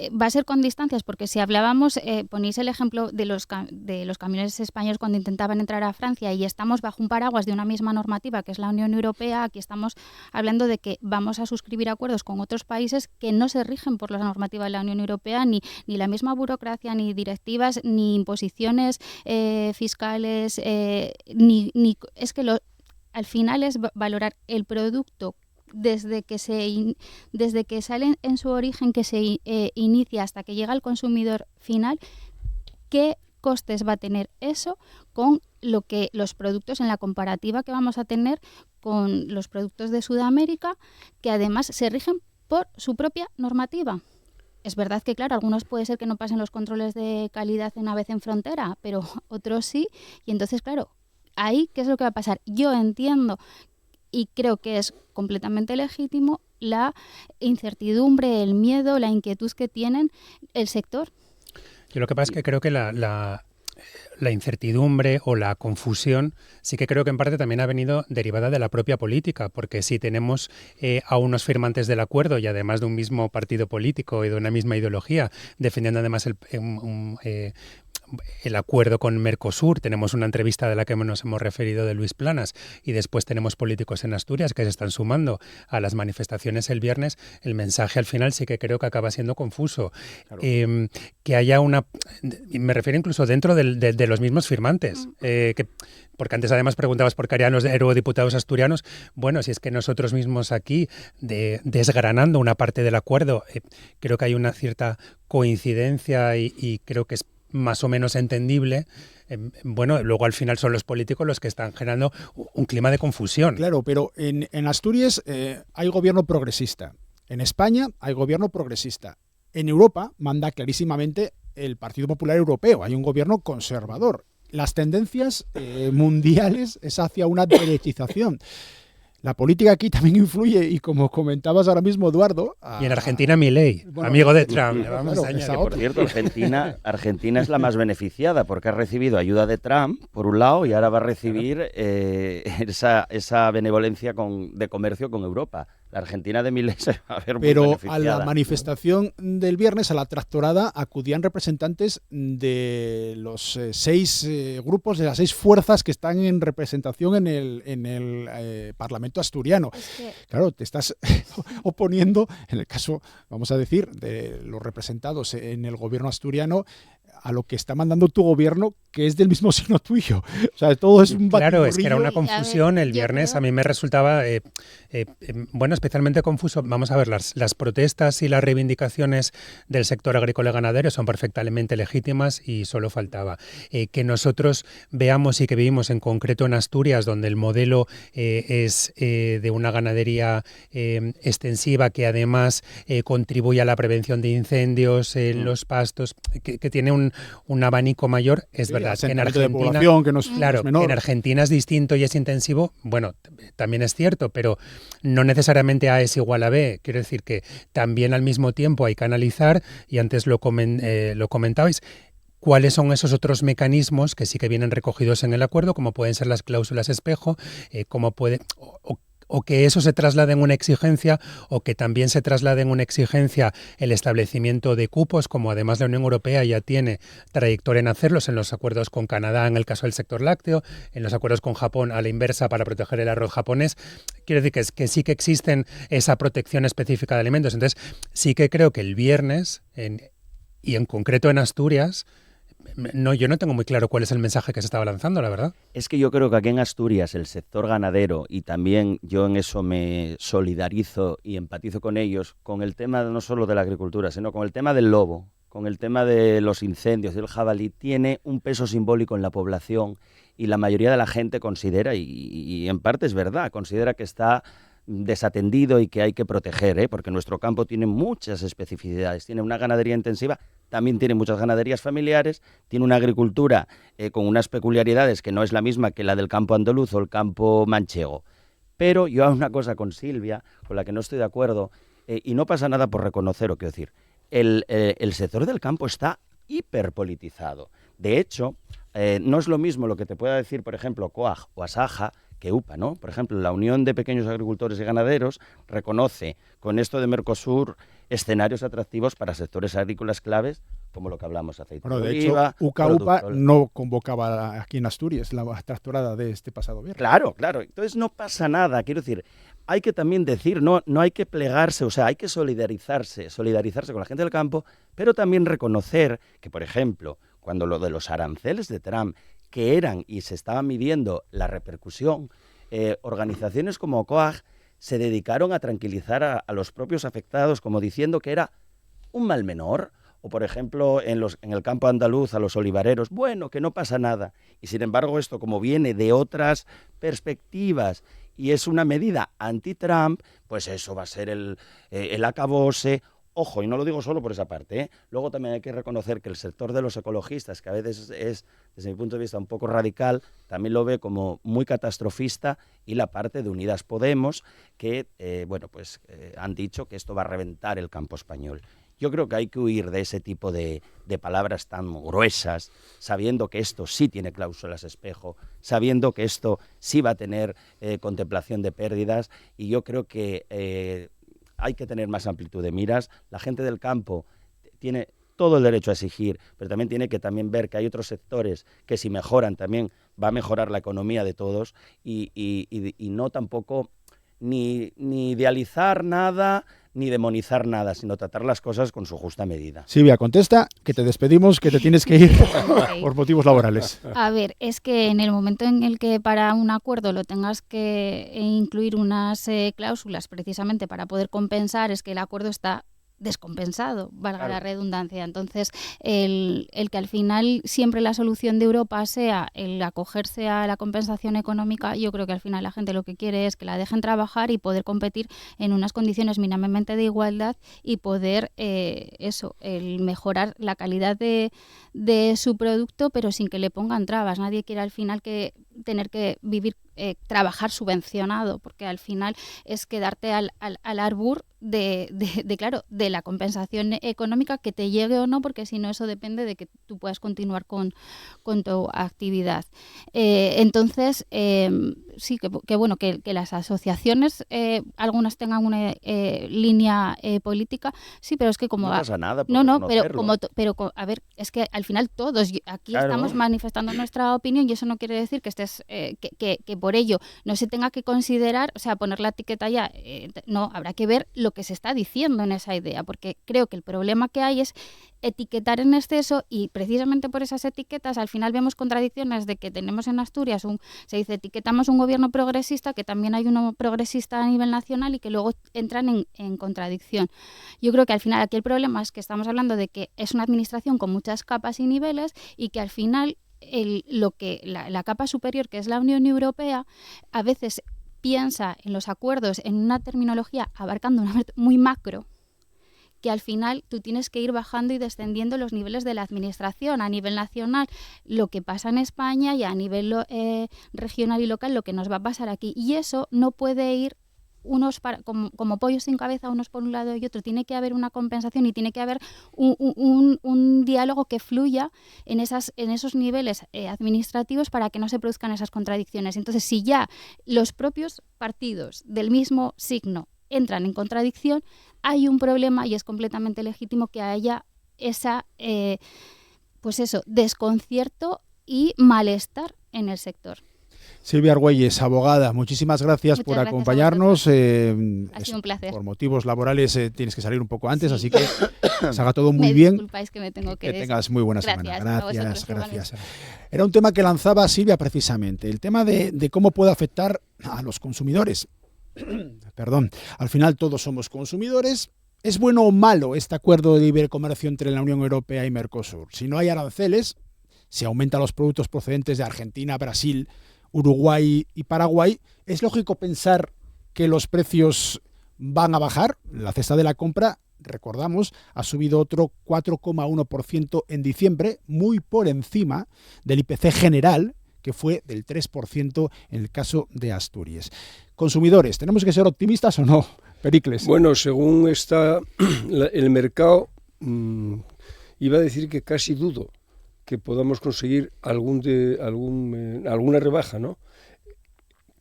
va a ser con distancias, porque si hablábamos, ponéis el ejemplo de los camiones españoles cuando intentaban entrar a Francia y estamos bajo un paraguas de una misma normativa que es la Unión Europea. Aquí estamos hablando de que vamos a suscribir acuerdos con otros países que no se rigen por la normativa de la Unión Europea, ni la misma burocracia, ni directivas, ni imposiciones fiscales, es que al final es valorar el producto desde que sale en su origen, que se inicia hasta que llega al consumidor final, qué costes va a tener eso con los productos en la comparativa que vamos a tener con los productos de Sudamérica, que además se rigen por su propia normativa. Es verdad que, claro, algunos puede ser que no pasen los controles de calidad una vez en frontera, pero otros sí, y entonces, claro, ahí, ¿qué es lo que va a pasar? Yo entiendo y creo que es completamente legítimo la incertidumbre, el miedo, la inquietud que tienen el sector. Yo lo que pasa es que creo que la incertidumbre o la confusión sí que creo que en parte también ha venido derivada de la propia política, porque si tenemos a unos firmantes del acuerdo y además de un mismo partido político y de una misma ideología, defendiendo además el acuerdo con Mercosur, tenemos una entrevista de la que nos hemos referido de Luis Planas, y después tenemos políticos en Asturias que se están sumando a las manifestaciones el viernes. El mensaje al final sí que creo que acaba siendo confuso. Claro. Que haya me refiero incluso dentro de los mismos firmantes, porque antes además preguntabas por qué harían los eurodiputados asturianos. Bueno, si es que nosotros mismos aquí, desgranando una parte del acuerdo, creo que hay una cierta coincidencia y creo que es más o menos entendible. Bueno, luego al final son los políticos los que están generando un clima de confusión. Claro, pero en Asturias hay gobierno progresista. En España hay gobierno progresista. En Europa manda clarísimamente el Partido Popular Europeo. Hay un gobierno conservador. Las tendencias mundiales es hacia una derechización. La política aquí también influye y, como comentabas ahora mismo, Eduardo... Y en Argentina, Milei, amigo de Trump. Por cierto, Argentina es la más beneficiada porque ha recibido ayuda de Trump, por un lado, y ahora va a recibir esa benevolencia de comercio con Europa. La Argentina de Milei se va a ver muy beneficiada. Pero a la manifestación del viernes, a la tractorada, acudían representantes de los 6 grupos, de las 6 fuerzas que están en representación en el Parlamento asturiano. Claro, te estás oponiendo, en el caso, vamos a decir, de los representados en el gobierno asturiano, a lo que está mandando tu gobierno, que es del mismo signo tuyo. O sea, todo es un Claro, es que era una confusión. El viernes a mí me resultaba, especialmente confuso. Vamos a ver, las protestas y las reivindicaciones del sector agrícola y ganadero son perfectamente legítimas y solo faltaba que nosotros veamos y que vivimos en concreto en Asturias, donde el modelo es de una ganadería extensiva que además contribuye a la prevención de incendios en los pastos, que tiene un abanico mayor. Es verdad que en Argentina, que en Argentina es distinto y es intensivo. Bueno, también es cierto, pero no necesariamente A es igual a B. Quiero decir que también al mismo tiempo hay que analizar, y antes lo comentabais, cuáles son esos otros mecanismos que sí que vienen recogidos en el acuerdo, como pueden ser las cláusulas espejo, o que eso se traslade en una exigencia, o que también se traslade en una exigencia el establecimiento de cupos, como además la Unión Europea ya tiene trayectoria en hacerlos en los acuerdos con Canadá en el caso del sector lácteo, en los acuerdos con Japón a la inversa para proteger el arroz japonés. Quiero decir que sí que existen esa protección específica de alimentos. Entonces sí que creo que el viernes, y en concreto en Asturias, yo no tengo muy claro cuál es el mensaje que se estaba lanzando, la verdad. Es que yo creo que aquí en Asturias el sector ganadero, y también yo en eso me solidarizo y empatizo con ellos, con el tema no solo de la agricultura, sino con el tema del lobo, con el tema de los incendios, del jabalí, tiene un peso simbólico en la población, y la mayoría de la gente considera, y en parte es verdad, considera que está desatendido y que hay que proteger, porque nuestro campo tiene muchas especificidades, tiene una ganadería intensiva, también tiene muchas ganaderías familiares, tiene una agricultura con unas peculiaridades que no es la misma que la del campo andaluz o el campo manchego. Pero yo hago una cosa con Silvia, con la que no estoy de acuerdo, y no pasa nada por reconocerlo, quiero decir, el sector del campo está hiperpolitizado. De hecho, no es lo mismo lo que te pueda decir, por ejemplo, Coag o Asaja, que UPA, ¿no? Por ejemplo, la Unión de Pequeños Agricultores y Ganaderos reconoce con esto de Mercosur escenarios atractivos para sectores agrícolas claves, como lo que hablamos, aceite de oliva. Hecho, UCA no convocaba aquí en Asturias la tractorada de este pasado viernes. Claro. Entonces no pasa nada. Quiero decir, hay que también decir, no hay que plegarse, o sea, hay que solidarizarse con la gente del campo, pero también reconocer que, por ejemplo, cuando lo de los aranceles de Trump, que eran y se estaba midiendo la repercusión, organizaciones como COAG se dedicaron a tranquilizar a los propios afectados, como diciendo que era un mal menor. O, por ejemplo, en el campo andaluz, a los olivareros, bueno, que no pasa nada. Y, sin embargo, esto, como viene de otras perspectivas y es una medida anti-Trump, pues eso va a ser el acabose. Ojo, y no lo digo solo por esa parte, ¿eh? Luego también hay que reconocer que el sector de los ecologistas, que a veces es, desde mi punto de vista, un poco radical, también lo ve como muy catastrofista, y la parte de Unidas Podemos, que, han dicho que esto va a reventar el campo español. Yo creo que hay que huir de ese tipo de palabras tan gruesas, sabiendo que esto sí tiene cláusulas espejo, sabiendo que esto sí va a tener contemplación de pérdidas, y yo creo que hay que tener más amplitud de miras. La gente del campo tiene todo el derecho a exigir, pero también tiene que ver que hay otros sectores que si mejoran también va a mejorar la economía de todos, y no tampoco ni idealizar nada ni demonizar nada, sino tratar las cosas con su justa medida. Silvia, contesta, que te despedimos, que te tienes que ir por motivos laborales. A ver, es que en el momento en el que para un acuerdo lo tengas que incluir unas cláusulas precisamente para poder compensar, es que el acuerdo está descompensado, valga la redundancia. Entonces, el que al final siempre la solución de Europa sea el acogerse a la compensación económica, yo creo que al final la gente lo que quiere es que la dejen trabajar y poder competir en unas condiciones mínimamente de igualdad y poder el mejorar la calidad de su producto, pero sin que le pongan trabas. Nadie quiere al final que tener que vivir, trabajar subvencionado, porque al final es quedarte al arbur de la compensación económica, que te llegue o no, porque si no eso depende de que tú puedas continuar con tu actividad. Entonces, sí, que las asociaciones, algunas tengan una línea política, sí, pero es que como... No pasa nada por a ver, es que al final todos aquí estamos manifestando nuestra opinión, y eso no quiere decir que estés que por ello no se tenga que considerar, o sea, poner la etiqueta ya, no, habrá que ver lo que se está diciendo en esa idea, porque creo que el problema que hay es etiquetar en exceso, y precisamente por esas etiquetas al final vemos contradicciones de que tenemos en Asturias se dice etiquetamos un gobierno progresista, que también hay uno progresista a nivel nacional, y que luego entran en contradicción. Yo creo que al final aquí el problema es que estamos hablando de que es una administración con muchas capas y niveles, y que al final la capa superior, que es la Unión Europea, a veces piensa en los acuerdos en una terminología abarcando una muy macro, que al final tú tienes que ir bajando y descendiendo los niveles de la administración a nivel nacional, lo que pasa en España, y a nivel regional y local lo que nos va a pasar aquí. Y eso no puede ir como pollos sin cabeza, unos por un lado y otro. Tiene que haber una compensación, y tiene que haber un diálogo que fluya en esos niveles administrativos, para que no se produzcan esas contradicciones. Entonces, si ya los propios partidos del mismo signo entran en contradicción, hay un problema, y es completamente legítimo que haya esa desconcierto y malestar en el sector. Silvia Argüelles, abogada, muchísimas gracias por acompañarnos. Ha sido un placer. Por motivos laborales tienes que salir un poco antes, así que se haga todo muy bien. Disculpáis que me tengo que tengas muy buena semana. Gracias. Era un tema que lanzaba Silvia precisamente, el tema de cómo puede afectar a los consumidores. Perdón, al final todos somos consumidores. ¿Es bueno o malo este acuerdo de libre comercio entre la Unión Europea y Mercosur? Si no hay aranceles, se aumentan los productos procedentes de Argentina, Brasil, Uruguay y Paraguay, ¿es lógico pensar que los precios van a bajar? La cesta de la compra, recordamos, ha subido otro 4,1% en diciembre, muy por encima del IPC general, que fue del 3% en el caso de Asturias. Consumidores, ¿tenemos que ser optimistas o no, Pericles? Bueno, según está el mercado, iba a decir que casi dudo que podamos conseguir alguna rebaja, ¿no?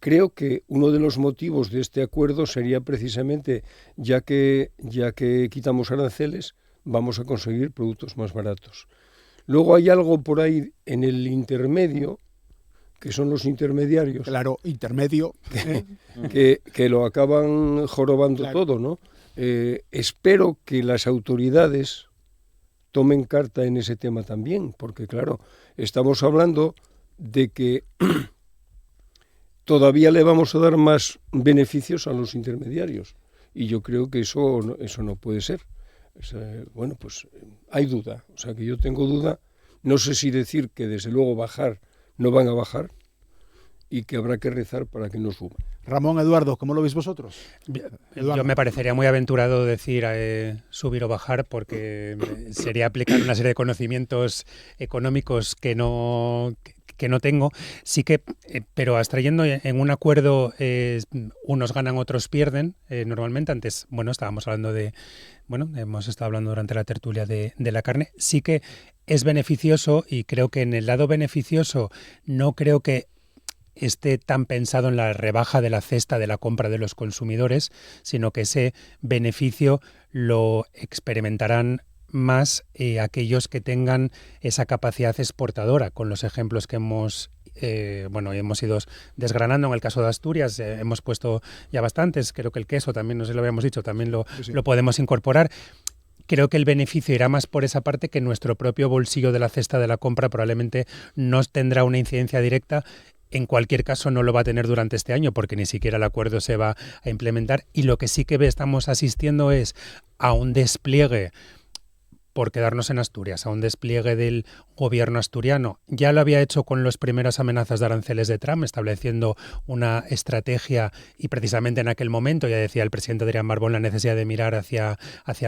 creo que uno de los motivos de este acuerdo sería precisamente, ya que quitamos aranceles, vamos a conseguir productos más baratos. Luego hay algo por ahí en el intermedio, que son los intermediarios. Claro, intermedio. Que lo acaban jorobando todo, ¿no? Espero que las autoridades tomen carta en ese tema también, porque claro, estamos hablando de que todavía le vamos a dar más beneficios a los intermediarios, y yo creo que eso no puede ser. Bueno, pues hay duda, o sea que yo tengo duda, no sé si decir que desde luego bajar no van a bajar y que habrá que rezar para que no suban. Ramón, Eduardo, ¿cómo lo veis vosotros? Yo me parecería muy aventurado decir subir o bajar, porque sería aplicar una serie de conocimientos económicos que no tengo. Sí que, pero abstrayendo en un acuerdo, unos ganan, otros pierden, normalmente. Antes, estábamos hablando hemos estado hablando durante la tertulia de la carne. Sí que es beneficioso, y creo que en el lado beneficioso no creo que esté tan pensado en la rebaja de la cesta de la compra de los consumidores, sino que ese beneficio lo experimentarán más aquellos que tengan esa capacidad exportadora, con los ejemplos que hemos ido desgranando. En el caso de Asturias hemos puesto ya bastantes, creo que el queso también, no sé si lo habíamos dicho, también lo podemos incorporar. Creo que el beneficio irá más por esa parte, que nuestro propio bolsillo de la cesta de la compra probablemente no tendrá una incidencia directa. En cualquier caso, no lo va a tener durante este año, porque ni siquiera el acuerdo se va a implementar, y lo que sí que estamos asistiendo es a un despliegue, por quedarnos en Asturias, a un despliegue del gobierno asturiano. Ya lo había hecho con las primeras amenazas de aranceles de Trump, estableciendo una estrategia, y precisamente en aquel momento ya decía el presidente Adrián Barbón la necesidad de mirar hacia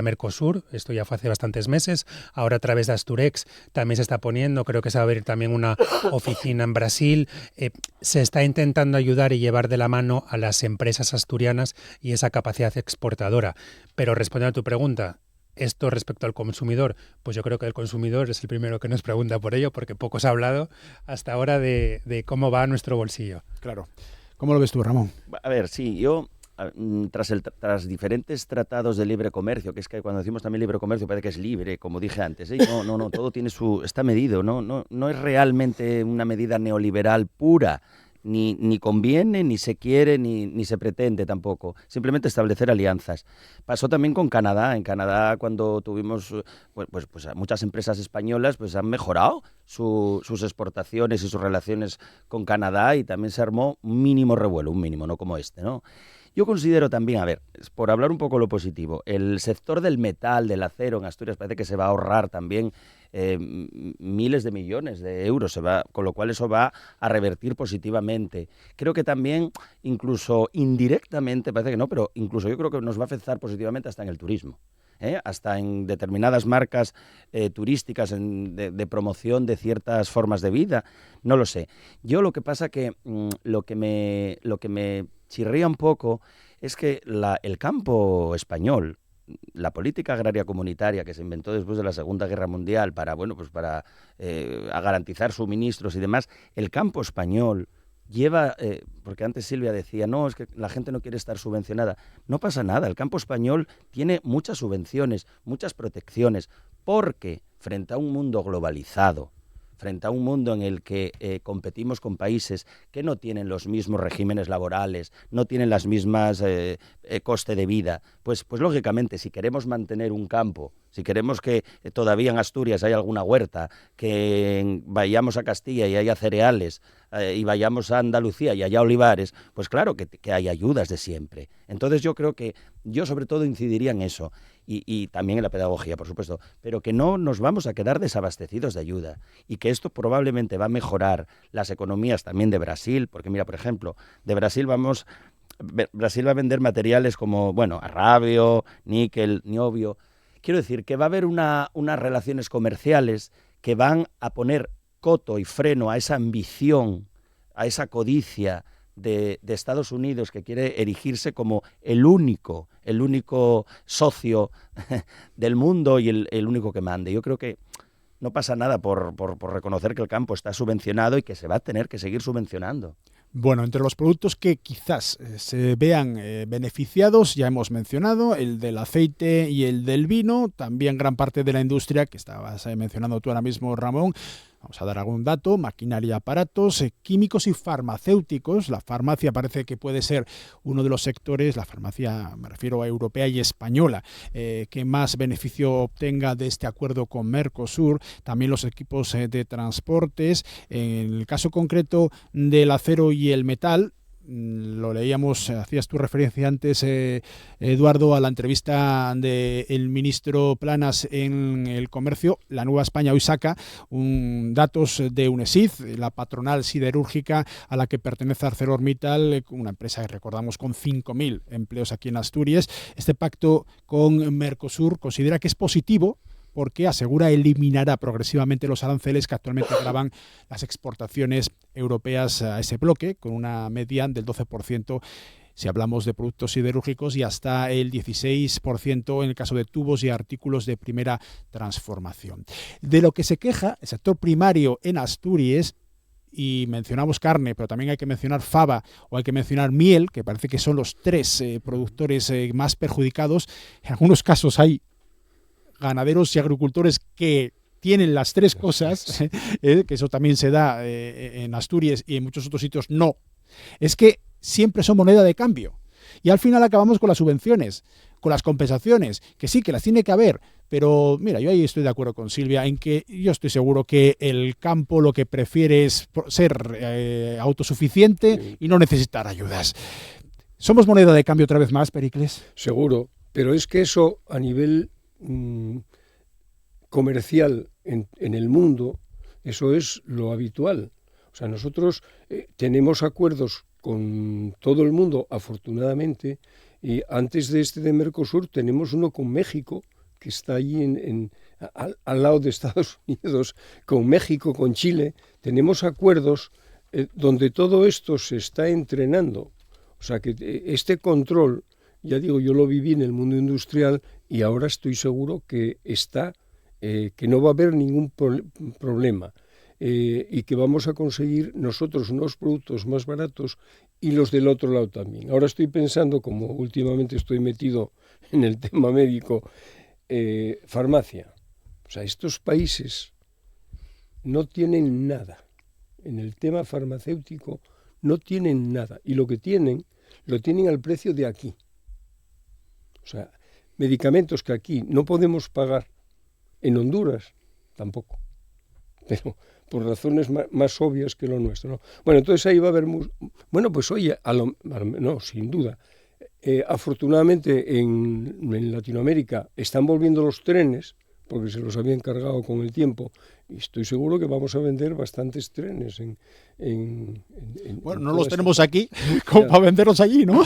Mercosur. Esto ya fue hace bastantes meses. Ahora, a través de Asturex también se está poniendo, creo que se va a abrir también una oficina en Brasil. Se está intentando ayudar y llevar de la mano a las empresas asturianas y esa capacidad exportadora. Pero respondiendo a tu pregunta, esto respecto al consumidor, pues yo creo que el consumidor es el primero que nos pregunta por ello, porque poco se ha hablado hasta ahora de cómo va nuestro bolsillo. Claro. ¿Cómo lo ves tú, Ramón? A ver, sí, yo tras diferentes tratados de libre comercio, que es que cuando decimos también libre comercio parece que es libre, como dije antes, ¿eh? No, todo tiene está medido, no es realmente una medida neoliberal pura. Ni conviene, ni se quiere, ni se pretende tampoco. Simplemente establecer alianzas. Pasó también con Canadá. En Canadá, cuando tuvimos pues muchas empresas españolas pues han mejorado sus exportaciones y sus relaciones con Canadá, y también se armó un mínimo revuelo, un mínimo, no como este, ¿no? Yo considero también, a ver, por hablar un poco lo positivo, el sector del metal, del acero en Asturias parece que se va a ahorrar también miles de millones de euros, con lo cual eso va a revertir positivamente. Creo que también, incluso indirectamente, parece que no, pero incluso yo creo que nos va a afectar positivamente hasta en el turismo. Hasta en determinadas marcas turísticas de promoción de ciertas formas de vida, no lo sé. Yo lo que pasa que lo que me chirría un poco es que el campo español, la política agraria comunitaria que se inventó después de la Segunda Guerra Mundial para garantizar suministros y demás, el campo español lleva, porque antes Silvia decía, no, es que la gente no quiere estar subvencionada. No pasa nada, el campo español tiene muchas subvenciones, muchas protecciones, porque frente a un mundo globalizado, frente a un mundo en el que competimos con países que no tienen los mismos regímenes laborales, no tienen las mismas coste de vida, pues lógicamente, si queremos mantener un campo, si queremos que todavía en Asturias haya alguna huerta, que vayamos a Castilla y haya cereales, y vayamos a Andalucía y haya olivares, pues claro que hay ayudas de siempre. Entonces yo creo que yo sobre todo incidiría en eso, y también en la pedagogía, por supuesto, pero que no nos vamos a quedar desabastecidos de ayuda, y que esto probablemente va a mejorar las economías también de Brasil, porque mira, por ejemplo, de Brasil Brasil va a vender materiales como, arrabio, níquel, niobio. Quiero decir que va a haber unas relaciones comerciales que van a poner coto y freno a esa ambición, a esa codicia de Estados Unidos, que quiere erigirse como el único socio del mundo y el único que mande. Yo creo que no pasa nada por reconocer que el campo está subvencionado y que se va a tener que seguir subvencionando. Bueno, entre los productos que quizás se vean beneficiados, ya hemos mencionado el del aceite y el del vino, también gran parte de la industria que estabas mencionando tú ahora mismo, Ramón. Vamos a dar algún dato: maquinaria, aparatos, químicos y farmacéuticos. La farmacia parece que puede ser uno de los sectores, la farmacia, me refiero a europea y española, que más beneficio obtenga de este acuerdo con Mercosur. También los equipos de transportes. En el caso concreto del acero y el metal, lo leíamos, hacías tu referencia antes, Eduardo, a la entrevista del ministro Planas en El Comercio. La Nueva España hoy saca datos de UNESID, la patronal siderúrgica a la que pertenece ArcelorMittal, una empresa que recordamos con 5.000 empleos aquí en Asturias. Este pacto con Mercosur considera que es positivo porque asegura eliminará progresivamente los aranceles que actualmente gravan las exportaciones europeas a ese bloque, con una media del 12% si hablamos de productos siderúrgicos y hasta el 16% en el caso de tubos y artículos de primera transformación. De lo que se queja el sector primario en Asturias, y mencionamos carne, pero también hay que mencionar fava o hay que mencionar miel, que parece que son los tres productores más perjudicados. En algunos casos hay ganaderos y agricultores que tienen las tres cosas, que eso también se da en Asturias y en muchos otros sitios no. Es que siempre son moneda de cambio. Y al final acabamos con las subvenciones, con las compensaciones, que sí, que las tiene que haber. Pero mira, yo ahí estoy de acuerdo con Silvia en que yo estoy seguro que el campo lo que prefiere es ser autosuficiente y no necesitar ayudas. ¿Somos moneda de cambio otra vez más, Pericles? Seguro, pero es que eso a nivel comercial en el mundo, eso es lo habitual. O sea, nosotros tenemos acuerdos con todo el mundo, afortunadamente, y antes de este de Mercosur tenemos uno con México, que está allí al lado de Estados Unidos, con México, con Chile. Tenemos acuerdos donde todo esto se está entrenando. O sea, que este control, ya digo, yo lo viví en el mundo industrial y ahora estoy seguro que que no va a haber ningún problema y que vamos a conseguir nosotros unos productos más baratos y los del otro lado también. Ahora estoy pensando, como últimamente estoy metido en el tema médico, farmacia. O sea, estos países no tienen nada. En el tema farmacéutico no tienen nada. Y lo que tienen, lo tienen al precio de aquí. O sea, medicamentos que aquí no podemos pagar, en Honduras tampoco, pero por razones más obvias que lo nuestro, ¿no? Bueno, entonces ahí va a haber... Bueno, pues oye, no, sin duda. Afortunadamente en Latinoamérica están volviendo los trenes, porque se los habían cargado con el tiempo, y estoy seguro que vamos a vender bastantes trenes bueno, no los tenemos aquí como para venderlos allí, ¿no?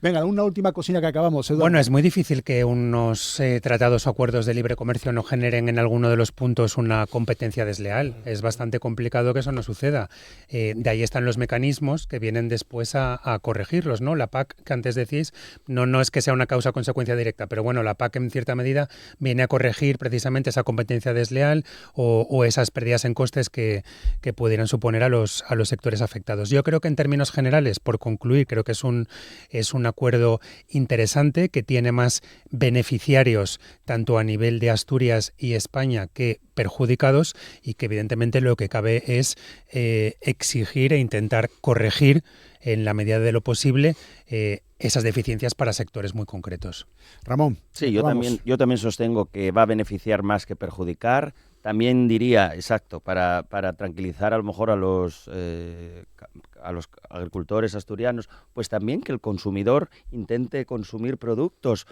Venga, una última cosilla que acabamos, Eduardo. Bueno, es muy difícil que unos tratados o acuerdos de libre comercio no generen en alguno de los puntos una competencia desleal. Es bastante complicado que eso no suceda. De ahí están los mecanismos que vienen después a corregirlos, ¿no? La PAC, que antes decís, no es que sea una causa-consecuencia directa, pero bueno, la PAC en cierta medida viene a corregir precisamente esa competencia desleal o esas pérdidas en costes que pudieran suponer a los sectores afectados. Yo creo que en términos generales, por concluir, creo que es un acuerdo interesante que tiene más beneficiarios tanto a nivel de Asturias y España que perjudicados y que evidentemente lo que cabe es exigir e intentar corregir en la medida de lo posible esas deficiencias para sectores muy concretos. Ramón. Sí, yo también sostengo que va a beneficiar más que perjudicar. También diría, exacto, para tranquilizar a lo mejor a los agricultores asturianos, pues también que el consumidor intente consumir productos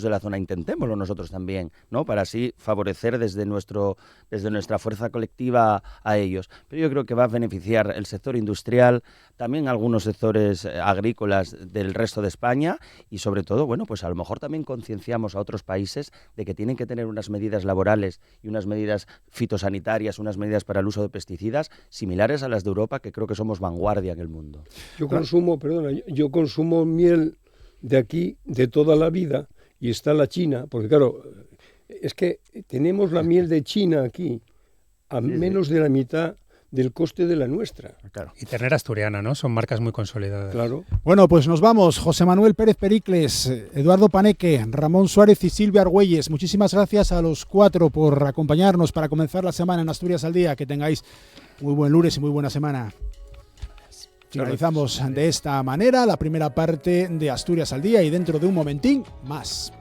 de la zona, intentémoslo nosotros también, ¿no? Para así favorecer desde nuestra fuerza colectiva a ellos. Pero yo creo que va a beneficiar el sector industrial, también algunos sectores agrícolas del resto de España y sobre todo, bueno, pues a lo mejor también concienciamos a otros países de que tienen que tener unas medidas laborales y unas medidas fitosanitarias, unas medidas para el uso de pesticidas similares a las de Europa, que creo que somos vanguardia en el mundo. Yo consumo miel de aquí de toda la vida y está la China, porque claro, es que tenemos la miel de China aquí a menos de la mitad del coste de la nuestra. Claro. Y Ternera Asturiana, ¿no? Son marcas muy consolidadas. Claro. Bueno, pues nos vamos. José Manuel Pérez Pericles, Eduardo Paneque, Ramón Suárez y Silvia Argüelles. Muchísimas gracias a los 4 por acompañarnos para comenzar la semana en Asturias al Día. Que tengáis muy buen lunes y muy buena semana. Finalizamos de esta manera la primera parte de Asturias al Día y dentro de un momentín más.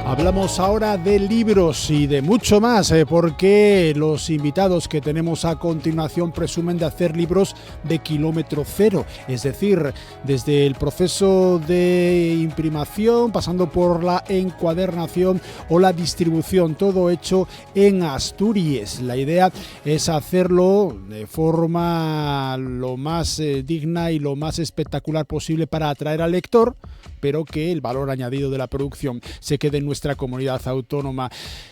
Hablamos ahora de libros y de mucho más, porque los invitados que tenemos a continuación presumen de hacer libros de kilómetro cero, es decir, desde el proceso de imprimación, pasando por la encuadernación o la distribución, todo hecho en Asturias. La idea es hacerlo de forma lo más digna y lo más espectacular posible para atraer al lector, pero que el valor añadido de la producción se quede en nuestra comunidad autónoma.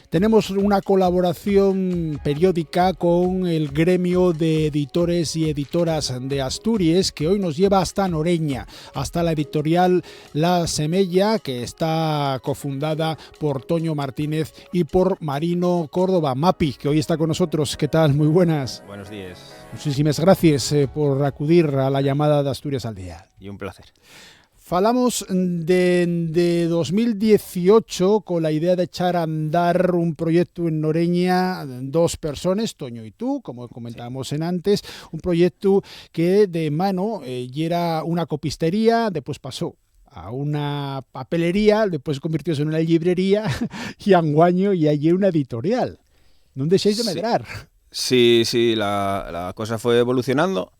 Tenemos una colaboración periódica con el gremio de editores y editoras de Asturias, que hoy nos lleva hasta Noreña, hasta la editorial La Semella, que está cofundada por Toño Martínez y por Marino Córdoba. Mapi, que hoy está con nosotros. ¿Qué tal? Muy buenas. Buenos días. Muchísimas gracias por acudir a la llamada de Asturias al Día. Y un placer. Falamos de 2018 con la idea de echar a andar un proyecto en Noreña, 2 personas, Toño y tú, como comentábamos en antes, un proyecto que de mano y era una copistería, después pasó a una papelería, después convirtióse en una librería y anguaño y allí una editorial. No dejéis de medrar. Sí, la cosa fue evolucionando.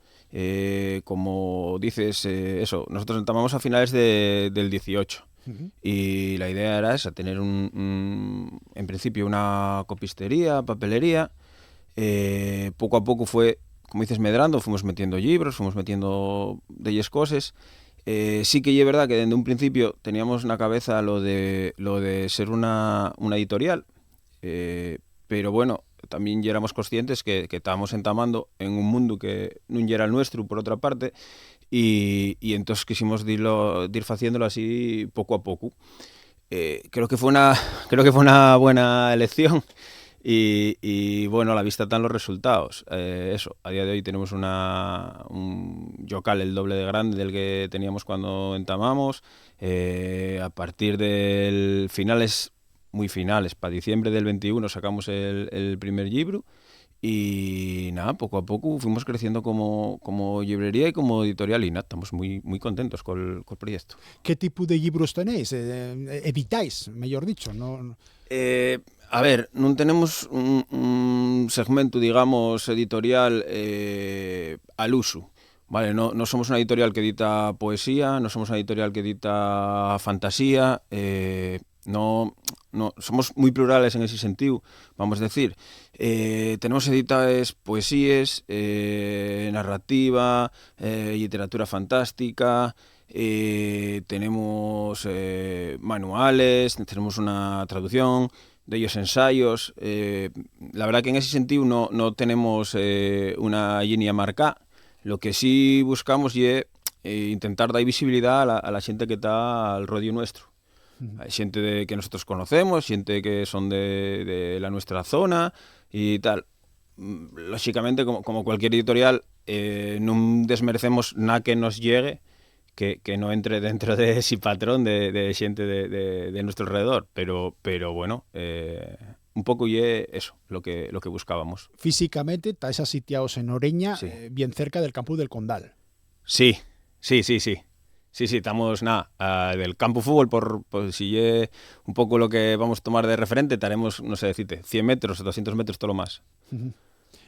Como dices, eso, nosotros entamamos a finales del 18 y la idea era esa, tener en principio una copistería, papelería. Poco a poco fue, como dices, medrando, fuimos metiendo libros, fuimos metiendo de ellas cosas. Sí que es verdad que desde un principio teníamos en la cabeza lo de ser una editorial, pero bueno, también ya éramos conscientes que estábamos entamando en un mundo que no era el nuestro, por otra parte, y entonces quisimos ir haciéndolo así poco a poco. Creo que fue una buena elección y bueno, a la vista están los resultados. Eso, a día de hoy tenemos un local el doble de grande del que teníamos cuando entamamos. A partir del muy finales, para diciembre del 21 sacamos el primer libro y nada, poco a poco fuimos creciendo como librería y como editorial y nada, estamos muy, muy contentos con el proyecto. ¿Qué tipo de libros tenéis? ¿Editáis, mejor dicho? ¿No? A ver, no tenemos un segmento, digamos, editorial al uso. Vale, no somos una editorial que edita poesía, no somos una editorial que edita fantasía, no somos muy plurales en ese sentido, vamos a decir. Tenemos editadas poesías, narrativa, literatura fantástica, tenemos manuales, tenemos una traducción de ellos, ensayos. La verdad que en ese sentido no tenemos una línea marcada. Lo que sí buscamos es intentar dar visibilidad a la gente que está al rodeo nuestro. Hay gente que nosotros conocemos, gente que son de la nuestra zona y tal. Lógicamente, como cualquier editorial, no desmerecemos nada que nos llegue que no entre dentro de ese patrón de gente de nuestro alrededor. Pero bueno, un poco y eso, lo que buscábamos. Físicamente, estáis sitiados en Noreña, sí. Bien cerca del campo del Condal. Sí, estamos del campo fútbol, por si es un poco lo que vamos a tomar de referente, estaremos, no sé decirte, 100 metros, 200 metros, todo lo más.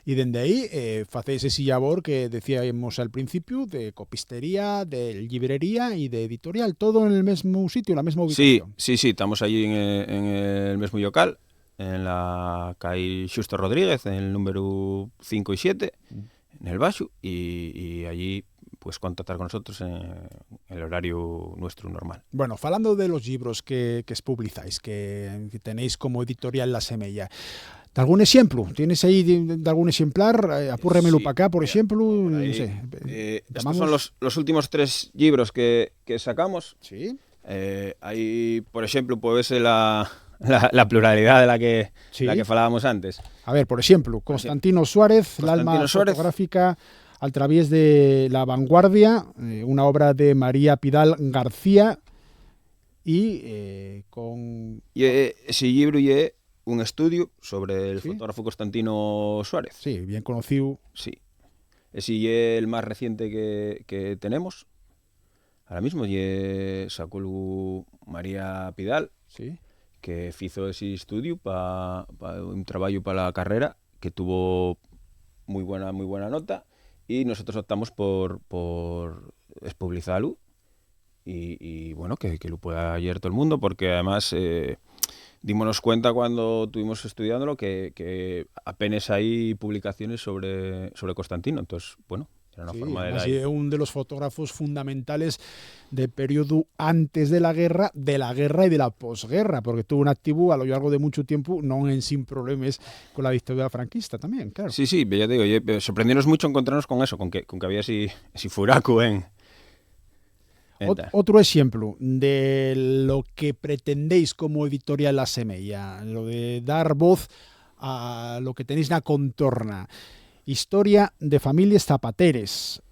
Y desde ahí hacéis ese labor que decíamos al principio, de copistería, de librería y de editorial, todo en el mismo sitio, en la misma ubicación. Sí, estamos allí en el mismo local, en la calle Xusto Rodríguez, en el número 5 y 7, en el Baixo, y allí pues contactar con nosotros en el horario nuestro normal. Bueno, hablando de los libros que publizáis, que tenéis como editorial La Semella, ¿de algún ejemplo? ¿Tienes ahí de algún ejemplar? Apúrremelo para acá, por ejemplo. No sé. Estos son los últimos 3 libros que sacamos. Sí. Hay, por ejemplo, pues la la pluralidade Sí. la que falábamos antes. A ver, por exemplo, Constantino Suárez, la alma fotográfica al través de La Vanguardia, una obra de María Pidal García y con... Ese libro é un estudio sobre el ¿Sí? fotógrafo Constantino Suárez. Sí, bien conocido. Sí. Ese é el más reciente que tenemos. Ahora mismo sacó María Pidal, Sí. que hizo ese estudio para un trabajo para la carrera que tuvo muy buena nota, y nosotros optamos por expublicarlo y bueno, que lo pueda leer todo el mundo, porque además dimos cuenta cuando estuvimos estudiándolo que apenas hay publicaciones sobre Constantino. Entonces, bueno, era una forma de además, un de los fotógrafos fundamentales del periodo antes de la guerra y de la posguerra, porque tuvo un activo a lo largo de mucho tiempo, no en sin problemas con la dictadura franquista también, claro. Sí, ya te digo, sorprendiónos mucho encontrarnos con eso, con que había ese furaco en... Otro ejemplo de lo que pretendéis como editorial La Semella, lo de dar voz a lo que tenéis na contorna. Historia de familias zapateres.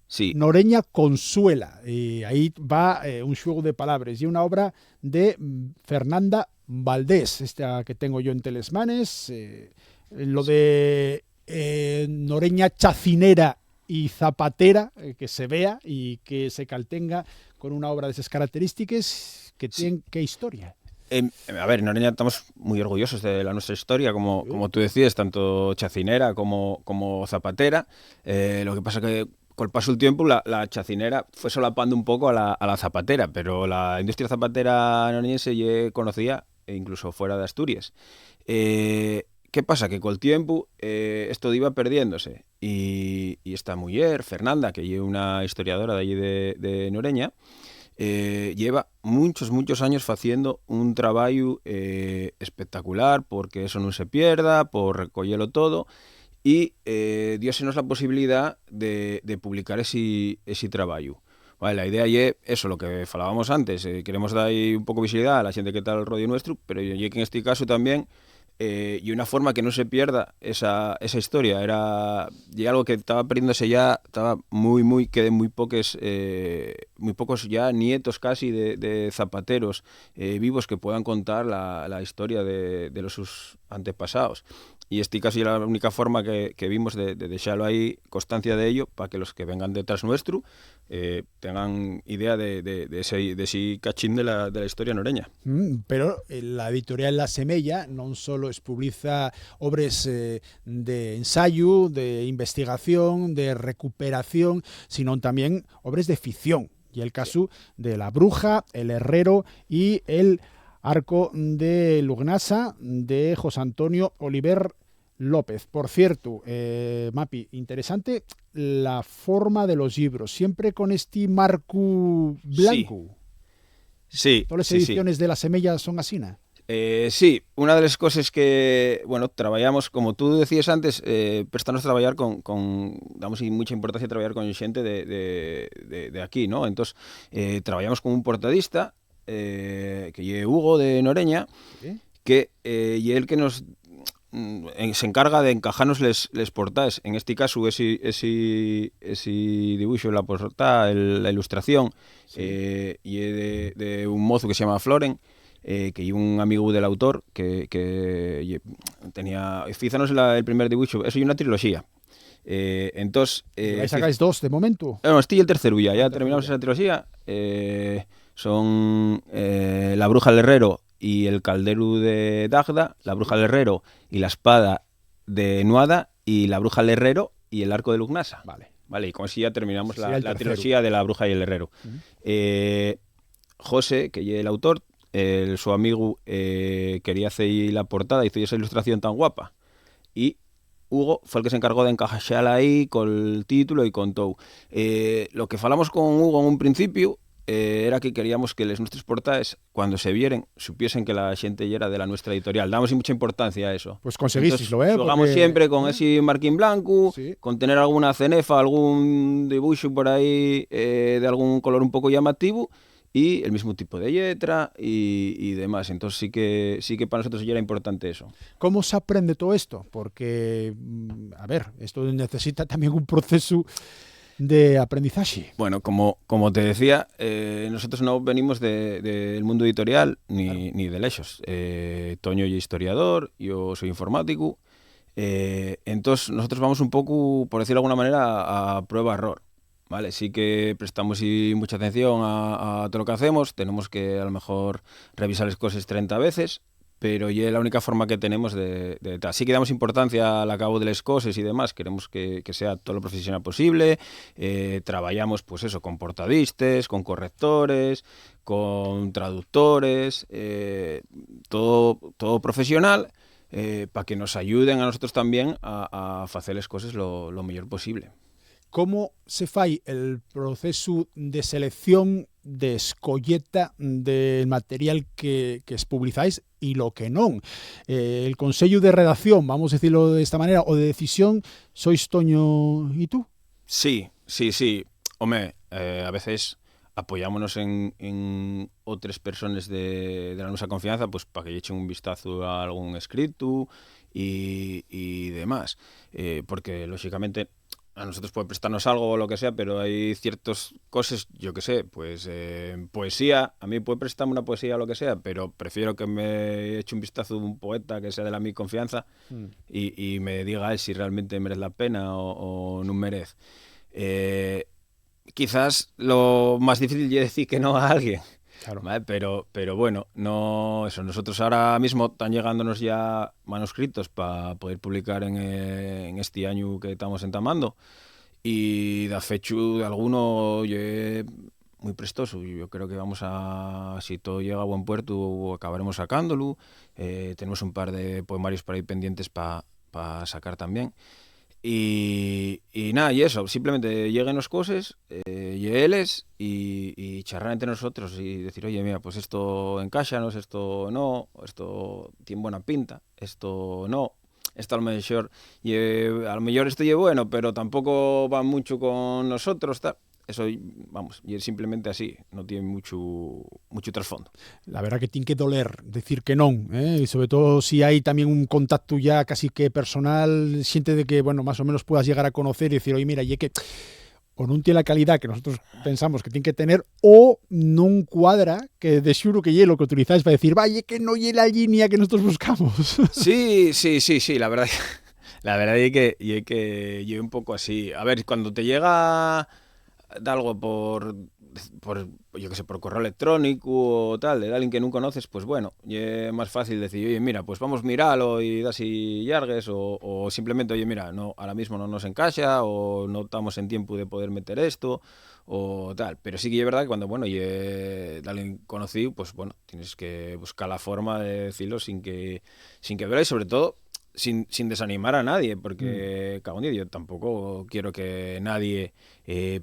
Sí. Noreña Consuela. Y ahí va un juego de palabras. Y una obra de Fernanda Valdés, esta que tengo yo en Telesmanes. Lo de Noreña Chacinera y zapatera, que se vea y que se caltenga con una obra de esas características que tienen qué historia. A ver, en Oreña estamos muy orgullosos de nuestra historia, como tú decías, tanto chacinera como zapatera. Lo que pasa que con el paso del tiempo la chacinera fue solapando un poco a la zapatera, pero la industria zapatera noreñense ya conocía, incluso fuera de Asturias. ¿Qué pasa? Que con el tiempo esto iba perdiéndose, y esta mujer, Fernanda, que es una historiadora de allí de Noreña, lleva muchos años haciendo un trabajo espectacular, porque eso no se pierda, por recogerlo todo, y diósenos la posibilidad de publicar ese trabajo. Vale, la idea es eso, lo que falábamos antes, queremos dar un poco de visibilidad a la gente que está al rollo nuestro, pero yo que en este caso también, y una forma que no se pierda esa historia, era algo que estaba perdiéndose ya, estaba quedé muy pocos ya nietos casi de zapateros vivos que puedan contar la historia de los sus antepasados. Y este casi era la única forma que vimos de dejarlo ahí, constancia de ello, para que los que vengan detrás nuestro tengan idea de ese cachín de la historia noreña. Pero la editorial La Semella no solo publica obras de ensayo, de investigación, de recuperación, sino también obras de ficción. Y el caso de La Bruja, El Herrero y El Arco de Lugnasa, de José Antonio Oliver López. Por cierto, Mapi, interesante la forma de los libros, siempre con este marco blanco. Sí. Todas las ediciones de La Semella son así, ¿no? Sí, una de las cosas que, bueno, trabajamos, como tú decías antes, prestanos a trabajar damos mucha importancia a trabajar con gente de aquí, ¿no? Entonces, trabajamos con un portadista, que es Hugo de Noreña, ¿sí? Que y el que nos se encarga de encajarnos les portadas. En este caso, ese dibujo, la portada, la ilustración, sí. Y de un mozo que se llama Floren, que es un amigo del autor que tenía, fíjanos el primer dibujo, eso es una trilogía. Entonces, ¿sacáis dos de momento? No, estoy el tercero ya terminamos esa trilogía. Son La Bruja del Herrero y El Caldero de Dagda, La Bruja del Herrero y La Espada de Nuada, y La Bruja del Herrero y El Arco de Lugnasa. Vale, y con eso ya terminamos la trilogía de La Bruja y el Herrero. José, que es el autor, su amigo quería hacer la portada, hizo esa ilustración tan guapa, y Hugo fue el que se encargó de encajarla ahí con el título y con todo. Lo que falamos con Hugo en un principio era que queríamos que las nuestras portadas, cuando se vieren, supiesen que la gente ya era de la nuestra editorial. Damos mucha importancia a eso. Pues conseguíslo, jugamos siempre con ese marquín blanco, sí, con tener alguna cenefa, algún dibujo por ahí de algún color un poco llamativo, y el mismo tipo de letra y demás. Entonces sí que para nosotros ya era importante eso. ¿Cómo se aprende todo esto? Porque, a ver, esto necesita también un proceso de aprendizaje. Bueno, como te decía, nosotros no venimos del mundo editorial ni de lexos. Toño es historiador, yo soy informático. Entonces nosotros vamos un poco, por decirlo de alguna manera, a prueba-error. ¿Vale? Sí que prestamos mucha atención a todo lo que hacemos, tenemos que a lo mejor revisar las cosas 30 veces, pero ya es la única forma que tenemos de tal. Sí que damos importancia al acabo de las cosas y demás, queremos que sea todo lo profesional posible, trabajamos pues eso, con portadistas, con correctores, con traductores, todo profesional, para que nos ayuden a nosotros también a hacer las cosas lo mejor posible. ¿Cómo se fai el proceso de selección, de escolleta del material que publizáis y lo que non? El consello de redacción, vamos a decirlo de esta manera, o de decisión, sois Toño y tú? Sí. Home, a veces apoyámonos en otras personas de la nuestra confianza, pues para que echen un vistazo a algún escrito y demás. Porque, lógicamente, a nosotros puede prestarnos algo o lo que sea, pero hay ciertas cosas, yo que sé, pues poesía, a mí puede prestarme una poesía o lo que sea, pero prefiero que me eche un vistazo de un poeta que sea de la mi confianza y me diga si realmente merece la pena o no merece. Quizás lo más difícil es decir que no a alguien. Claro. ¿Vale? Pero bueno, no eso. Nosotros ahora mismo están llegándonos ya manuscritos para poder publicar en este año que estamos entamando, y de fecho de alguno muy prestoso. Yo creo que vamos si todo llega a buen puerto, acabaremos sacándolo. Tenemos un par de poemarios por ahí pendientes para sacar también. Y nada, y eso, simplemente lleguen las cosas, llegueles y charlar entre nosotros y decir, oye, mira, pues esto encáixanos, esto no, esto tiene buena pinta, esto no, esto a lo mejor esto es bueno, pero tampoco va mucho con nosotros, tal. Eso, vamos, y es simplemente así, no tiene mucho trasfondo. La verdad que tiene que doler decir que non, y sobre todo si hay también un contacto ya casi que personal, siente de que, bueno, más o menos puedas llegar a conocer y decir, oye, mira, y que o non tiene la calidad que nosotros pensamos que tiene que tener, o non cuadra, que de xuro que lle lo que utilizáis para decir, vaya, que no lle la línea que nosotros buscamos. Sí, la verdad es que lleve un poco así. A ver, cuando te llega de algo por yo que sé, por correo electrónico o tal, de alguien que no conoces, pues bueno, es más fácil decir, oye, mira, pues vamos a mirarlo y das y yargues, o simplemente, oye, mira, no, ahora mismo no nos encaixa, o no estamos en tiempo de poder meter esto, o tal. Pero sí que es verdad que cuando, bueno, y de alguien conocido, pues bueno, tienes que buscar la forma de decirlo sin que duela, y sobre todo sin desanimar a nadie, porque cago en Dios, yo tampoco quiero que nadie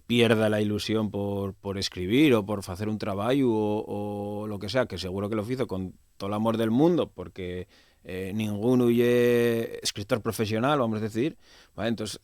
pierda la ilusión por escribir o por hacer un trabajo o lo que sea, que seguro que lo hizo con todo el amor del mundo, porque ninguno es escritor profesional, vamos a decir, ¿vale? Entonces,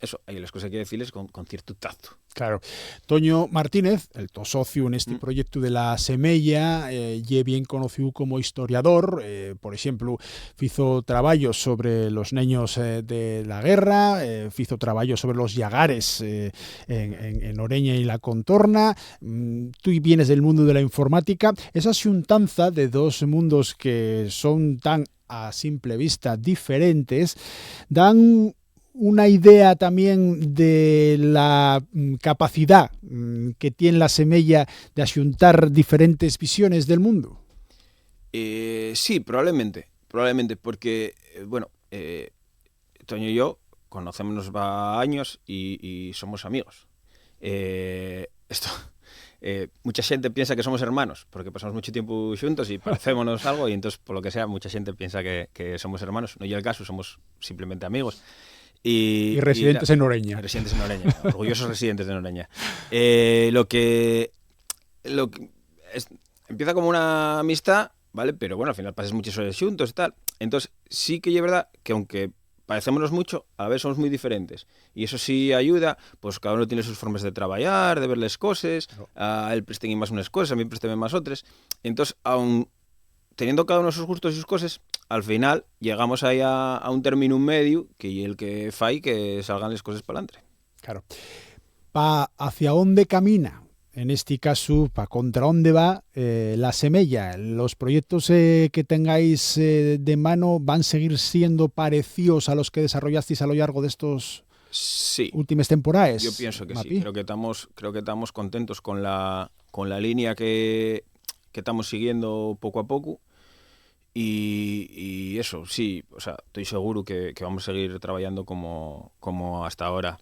eso, hay las cosas que decirles con cierto tacto. Claro. Toño Martínez, el to socio en este proyecto de La Semella, ye bien conocido como historiador. Por ejemplo, hizo trabajos sobre los niños de la guerra, hizo trabajos sobre los llagares en Oreña y la contorna. Tú vienes del mundo de la informática. Esa asuntanza de dos mundos que son tan a simple vista diferentes dan una idea también de la capacidad que tiene La Semella de asuntar diferentes visiones del mundo. Sí, probablemente, porque, bueno, Toño y yo conocémonos va años y somos amigos. Mucha gente piensa que somos hermanos, porque pasamos mucho tiempo juntos y parecémonos algo, y entonces, por lo que sea, mucha gente piensa que somos hermanos. No es el caso, somos simplemente amigos. Y residentes en Oreña. Residentes en Oreña, orgullosos residentes en Oreña. Lo que empieza como una amistad, ¿vale? Pero bueno, al final pasas muchas horas juntos y tal. Entonces, sí que es verdad que aunque parecémonos mucho, a veces somos muy diferentes. Y eso sí ayuda, pues cada uno tiene sus formas de trabajar, de ver las cosas, a él présteme más unas cosas, a mí présteme más otras. Entonces, aun teniendo cada uno sus gustos y sus cosas, al final llegamos ahí a un término medio que el que fai que salgan las cosas para adelante. Claro. ¿Hacia dónde camina? En este caso, ¿para contra dónde va la semilla? ¿Los proyectos que tengáis de mano van a seguir siendo parecidos a los que desarrollasteis a lo largo de estos últimas temporadas? Yo pienso que Mapi. sí. Creo que estamos contentos con la línea que estamos siguiendo poco a poco. Y eso, sí, o sea, estoy seguro que vamos a seguir trabajando como hasta ahora.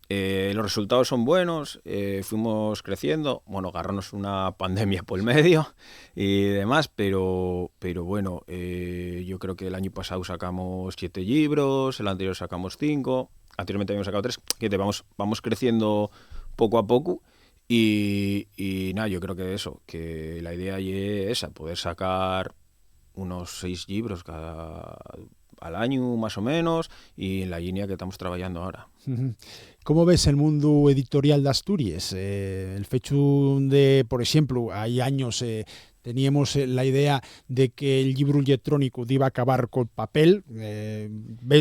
Los resultados son buenos, fuimos creciendo, bueno, agarrarnos una pandemia por el medio y demás, pero bueno, yo creo que el año pasado sacamos 7 libros, el anterior sacamos 5, anteriormente habíamos sacado 3, que vamos creciendo poco a poco y nada, yo creo que eso, que la idea es esa, poder sacar unos 6 libros al año más o menos y en la línea que estamos trabajando ahora. ¿Cómo ves el mundo editorial de Asturias? El fecho de, por ejemplo, hay años teníamos la idea de que el libro electrónico iba a acabar con papel,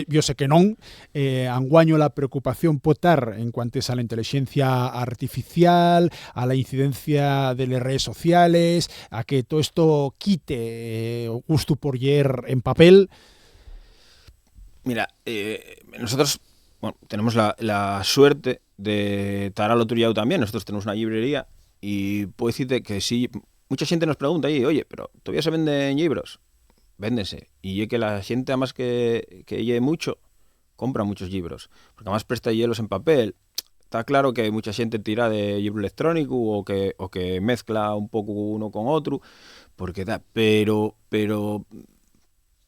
yo sé que non, anguaño la preocupación potar en cuanto a la inteligencia artificial, a la incidencia de las redes sociales, a que todo esto quite gusto por leer en papel. Mira, nosotros tenemos la suerte de estar al otro lado también. Nosotros tenemos una librería y puedo decirte que sí, mucha gente nos pregunta ahí, oye, pero ¿todavía se venden libros? Véndense. Y es que la gente, además que lee mucho, compra muchos libros. Porque además presta hielos en papel. Está claro que mucha gente tira de libro electrónico o que mezcla un poco uno con otro, porque pero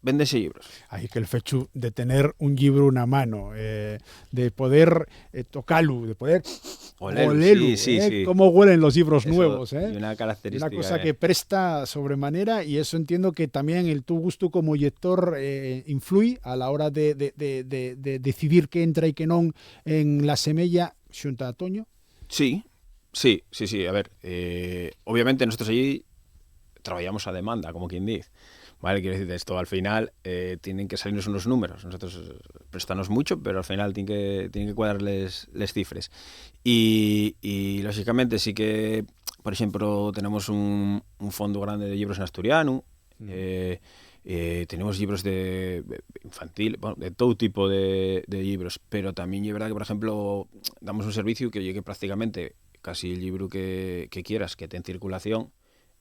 véndese libros. Ahí que el fecho de tener un libro en la mano, de poder tocarlo, de poder olerlo, sí. cómo huelen los libros Eso, nuevos. Y una característica. Una cosa que presta sobremanera y eso entiendo que también el tu gusto como lector influye a la hora de decidir qué entra y qué no en la semilla xunta a Toño. Sí. A ver, obviamente nosotros allí trabajamos a demanda, como quien dice. Vale, quiero decir, esto al final tienen que salirnos unos números. Nosotros prestamos mucho, pero al final tienen que cuadrarles les cifras. Y lógicamente sí que, por ejemplo, tenemos un fondo grande de libros en asturiano, tenemos libros de infantil, bueno, de todo tipo de libros, pero también es verdad que, por ejemplo, damos un servicio que llegue prácticamente casi el libro que quieras, que esté en circulación,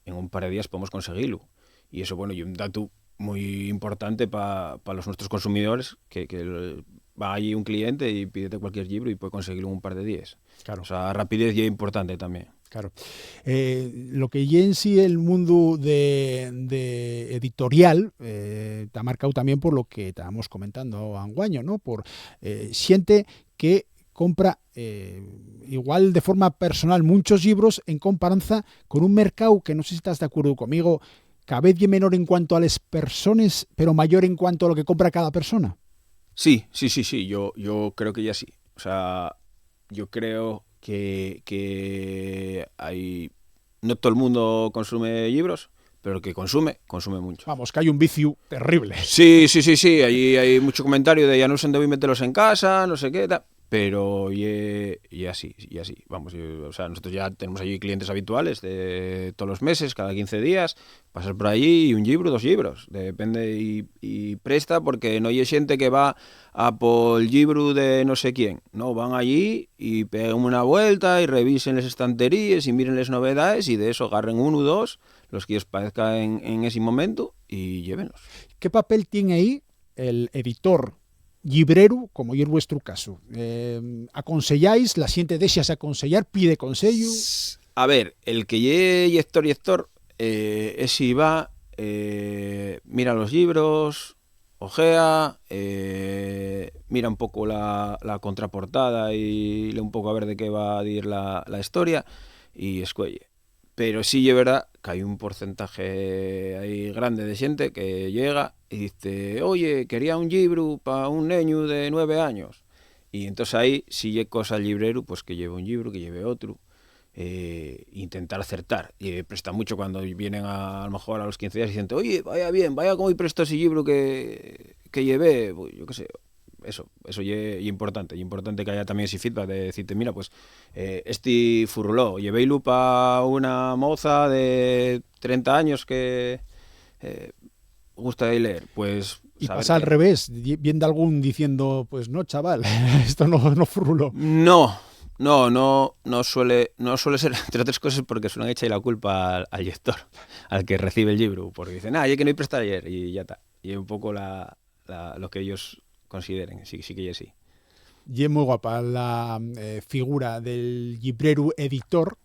en un par de días podemos conseguirlo. Y eso, bueno, y un dato muy importante para los nuestros consumidores, que va allí un cliente y pídete cualquier libro y puede conseguirlo en un par de días. Claro. O sea, rapidez ya es importante también. Claro. Lo que ya en sí el mundo de editorial te ha marcado también por lo que estábamos comentando anguaño, ¿no? Por siente que compra igual de forma personal muchos libros en comparanza con un mercado que no sé si estás de acuerdo conmigo, cada vez es menor en cuanto a las personas, pero mayor en cuanto a lo que compra cada persona. Sí. Yo creo que ya sí. O sea, yo creo que hay... No todo el mundo consume libros, pero el que consume mucho. Vamos, que hay un vicio terrible. Sí. Allí hay mucho comentario de ya no sé dónde voy a meterlos en casa, no sé qué, tal. Pero y así. Vamos, o sea, nosotros ya tenemos allí clientes habituales de todos los meses, cada 15 días, pasar por allí y un libro, 2 libros, depende y presta porque no hay gente que va a por el libro de no sé quién, no, van allí y pegan una vuelta y revisen las estanterías y miren las novedades y de eso agarren 1 o 2, los que os parezca en ese momento y llévenlos. ¿Qué papel tiene ahí el editor? Librero, como es vuestro caso, aconselláis, la gente deseas aconsellar, pide consejo. A ver, el que llegue lector, es si va, mira los libros, ojea, mira un poco la contraportada y lee un poco a ver de qué va a ir la historia y escuelle. pero sí es verdad que hay un porcentaje aí grande de xente que llega e dice, oye, quería un libro para un neño de 9 años. E entón aí, si lle cosa al librero, pues que lleve un libro, que lleve outro, intentar acertar. Y presta mucho cuando vienen a lo mejor a los 15 días y dicen, oye, vaya bien, vaya como presto ese libro que llevé, pues, yo qué sé. Eso es importante. Es importante que haya también ese feedback de decirte, mira, pues este furuló, llevéilo para una moza de 30 años que gusta de leer, pues... Y pasa al revés, viendo algún diciendo, pues no, chaval, esto no furuló. No suele ser, entre otras cosas, porque suelen echar la culpa al lector, al que recibe el libro, porque dicen, ya que no hay prestar ayer, y ya está. Y es un poco lo que ellos consideren, sí que sí. Y es muy guapa la figura del librero editor,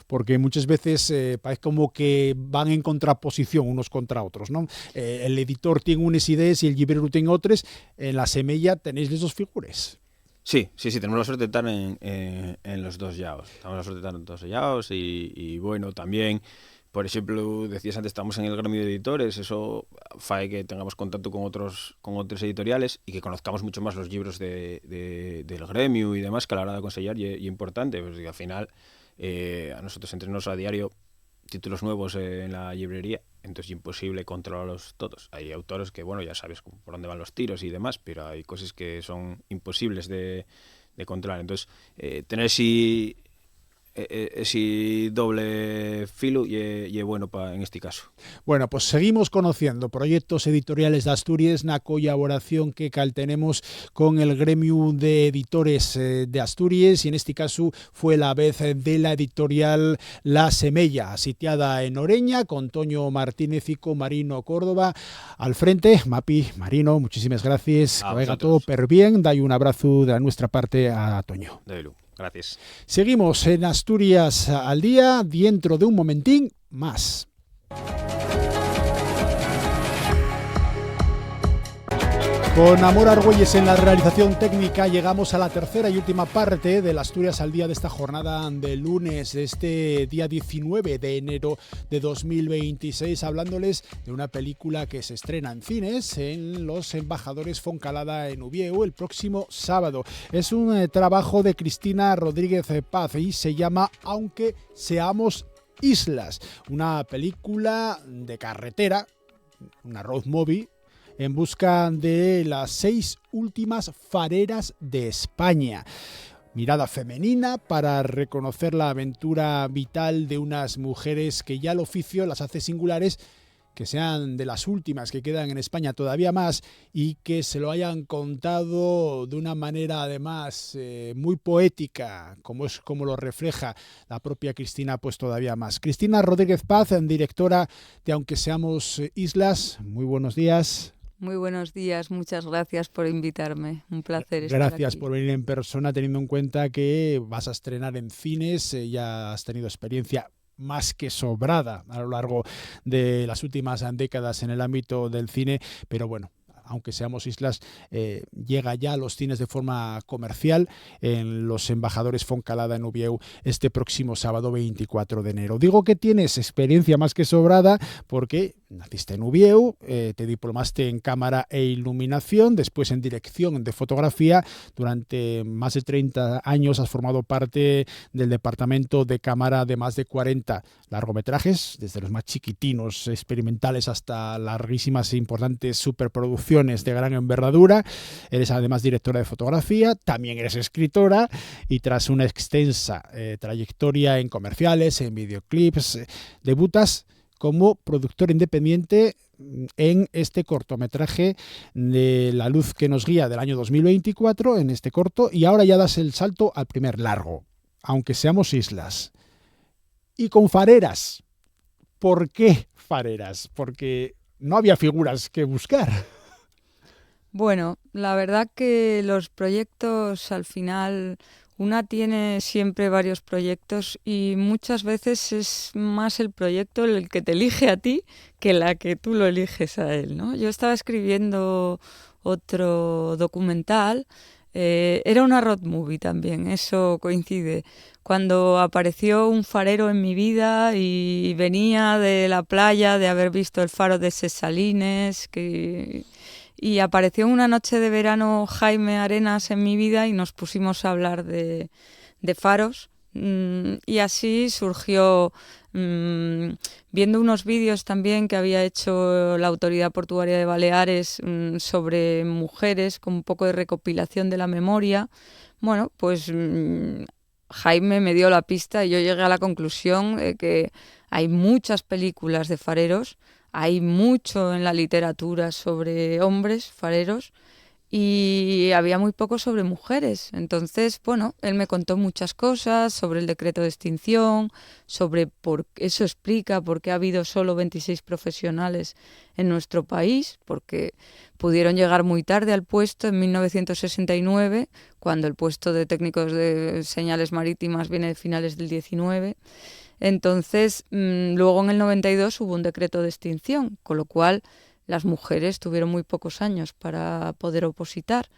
porque muchas veces parece como que van en contraposición unos contra otros, ¿no? El editor tiene unas ideas y el librero tiene otras. En la semilla tenéis las dos figuras. Sí, tenemos la suerte de estar en los dos llados. Tenemos la suerte de estar en los dos llados y bueno, también... Por ejemplo, decías antes, estamos en el gremio de editores, eso fae que tengamos contacto con otros editoriales y que conozcamos mucho más los libros del gremio y demás, que a la hora de aconsejar y importante, pues al final a nosotros entrenos a diario títulos nuevos en la librería, entonces es imposible controlarlos todos. Hay autores que, bueno, ya sabes por dónde van los tiros y demás, pero hay cosas que son imposibles de controlar. Entonces, tener ese doble filo y bueno en este caso. Bueno, pues seguimos conociendo proyectos editoriales de Asturias, una colaboración que tenemos con el gremio de editores de Asturias, y en este caso fue la vez de la editorial La Semella, sitiada en Oreña, con Toño Martínez y con Marino Córdoba al frente. Mapi, Marino, muchísimas gracias, que vaya todo per bien, dai un abrazo de nuestra parte a Toño. Gracias. Seguimos en Asturias al día, dentro de un momentín más. Con Amor Argüelles en la realización técnica llegamos a la tercera y última parte del Asturias al día de esta jornada de lunes, este día 19 de enero de 2026, hablándoles de una película que se estrena en cines en Los Embajadores Foncalada en Ubieu el próximo sábado. Es un trabajo de Cristina Rodríguez Paz y se llama Aunque seamos islas, una película de carretera, una road movie, en busca de las 6 últimas fareras de España. Mirada femenina para reconocer la aventura vital de unas mujeres que ya el oficio las hace singulares, que sean de las últimas que quedan en España todavía más y que se lo hayan contado de una manera además muy poética, como lo refleja la propia Cristina, pues todavía más. Cristina Rodríguez Paz, directora de Aunque seamos islas, muy buenos días. Muy buenos días, muchas gracias por invitarme, un placer estar aquí. Gracias por venir en persona, teniendo en cuenta que vas a estrenar en cines, ya has tenido experiencia más que sobrada a lo largo de las últimas décadas en el ámbito del cine, pero bueno, Aunque seamos islas, llega ya a los cines de forma comercial en Los Embajadores Foncalada en Ubieu este próximo sábado 24 de enero. Digo que tienes experiencia más que sobrada porque naciste en Ubieu, te diplomaste en cámara e iluminación, después en dirección de fotografía. Durante más de 30 años has formado parte del departamento de cámara de más de 40 largometrajes, desde los más chiquitinos experimentales hasta larguísimas e importantes superproducciones de gran envergadura. Eres además directora de fotografía, también eres escritora y tras una extensa trayectoria en comerciales, en videoclips, debutas como productor independiente en este cortometraje de La luz que nos guía del año 2024, en este corto, y ahora ya das el salto al primer largo, Aunque seamos islas. Y con fareras. ¿Por qué fareras? Porque no había figuras que buscar. Bueno, la verdad que los proyectos al final, una tiene siempre varios proyectos y muchas veces es más el proyecto el que te elige a ti que la que tú lo eliges a él, ¿no? Yo estaba escribiendo otro documental Era una road movie también, eso coincide. Cuando apareció un farero en mi vida y venía de la playa, de haber visto el faro de Ses Salines, y apareció una noche de verano Jaime Arenas en mi vida y nos pusimos a hablar de faros. Y así surgió, viendo unos vídeos también que había hecho la Autoridad Portuaria de Baleares sobre mujeres, con un poco de recopilación de la memoria. Bueno, pues Jaime me dio la pista y yo llegué a la conclusión de que hay muchas películas de fareros, hay mucho en la literatura sobre hombres fareros, y había muy poco sobre mujeres. Entonces, bueno, él me contó muchas cosas sobre el decreto de extinción, sobre eso explica por qué ha habido solo 26 profesionales en nuestro país, porque pudieron llegar muy tarde al puesto en 1969, cuando el puesto de técnicos de señales marítimas viene de finales del 19. Entonces, luego en el 92 hubo un decreto de extinción, con lo cual las mujeres tuvieron muy pocos años para poder opositar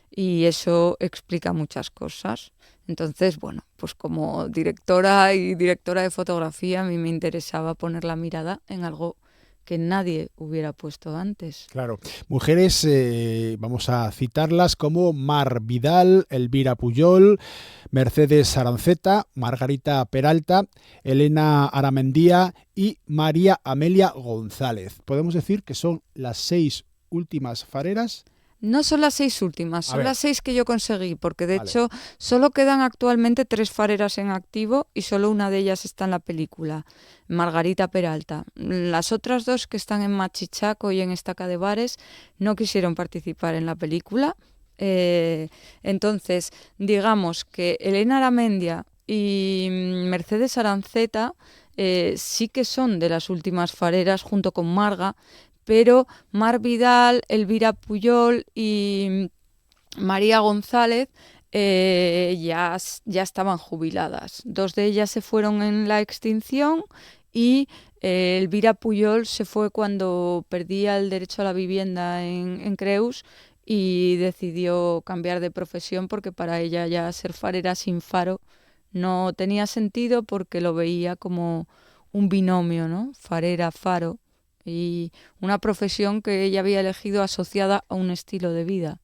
y eso explica muchas cosas. Entonces, bueno, pues como directora y directora de fotografía, a mí me interesaba poner la mirada en algo que nadie hubiera puesto antes. Claro, mujeres, vamos a citarlas como Mar Vidal, Elvira Pujol, Mercedes Aranceta, Margarita Peralta, Elena Aramendía y María Amelia González. ¿Podemos decir que son las 6 últimas fareras? No son las 6 últimas, son las 6 que yo conseguí, porque de hecho solo quedan actualmente 3 fareras en activo y solo una de ellas está en la película, Margarita Peralta. Las otras 2 que están en Machichaco y en Estaca de Bares no quisieron participar en la película. Entonces, digamos que Elena Aramendia y Mercedes Aranceta sí que son de las últimas fareras junto con Marga, pero Mar Vidal, Elvira Pujol y María González ya estaban jubiladas. 2 de ellas se fueron en la extinción y Elvira Pujol se fue cuando perdía el derecho a la vivienda en Creus y decidió cambiar de profesión porque para ella ya ser farera sin faro no tenía sentido porque lo veía como un binomio, ¿no? Farera, faro. Y una profesión que ella había elegido asociada a un estilo de vida.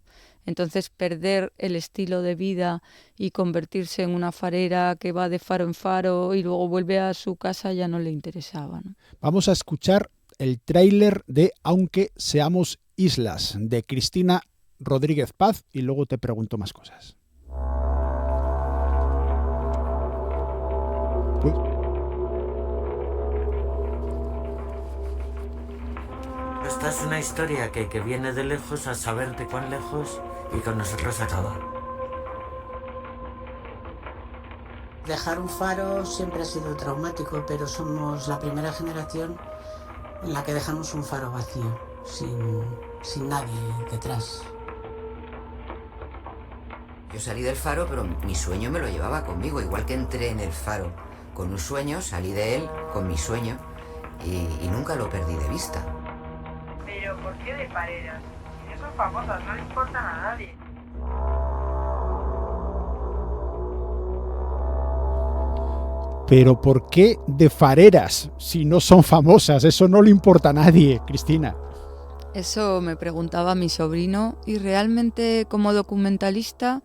Entonces, perder el estilo de vida y convertirse en una farera que va de faro en faro y luego vuelve a su casa ya no le interesaba, ¿no? Vamos a escuchar el tráiler de Aunque seamos islas, de Cristina Rodríguez Paz, y luego te pregunto más cosas. Pues... Esta es una historia que viene de lejos a saber de cuán lejos y con nosotros acaba. Dejar un faro siempre ha sido traumático, pero somos la primera generación en la que dejamos un faro vacío, sin nadie detrás. Yo salí del faro, pero mi sueño me lo llevaba conmigo, igual que entré en el faro con un sueño, salí de él con mi sueño y nunca lo perdí de vista. Pero ¿por qué de fareras? Si son famosas, no le importan a nadie. Pero ¿por qué de fareras si no son famosas? Eso no le importa a nadie, Cristina. Eso me preguntaba mi sobrino y realmente como documentalista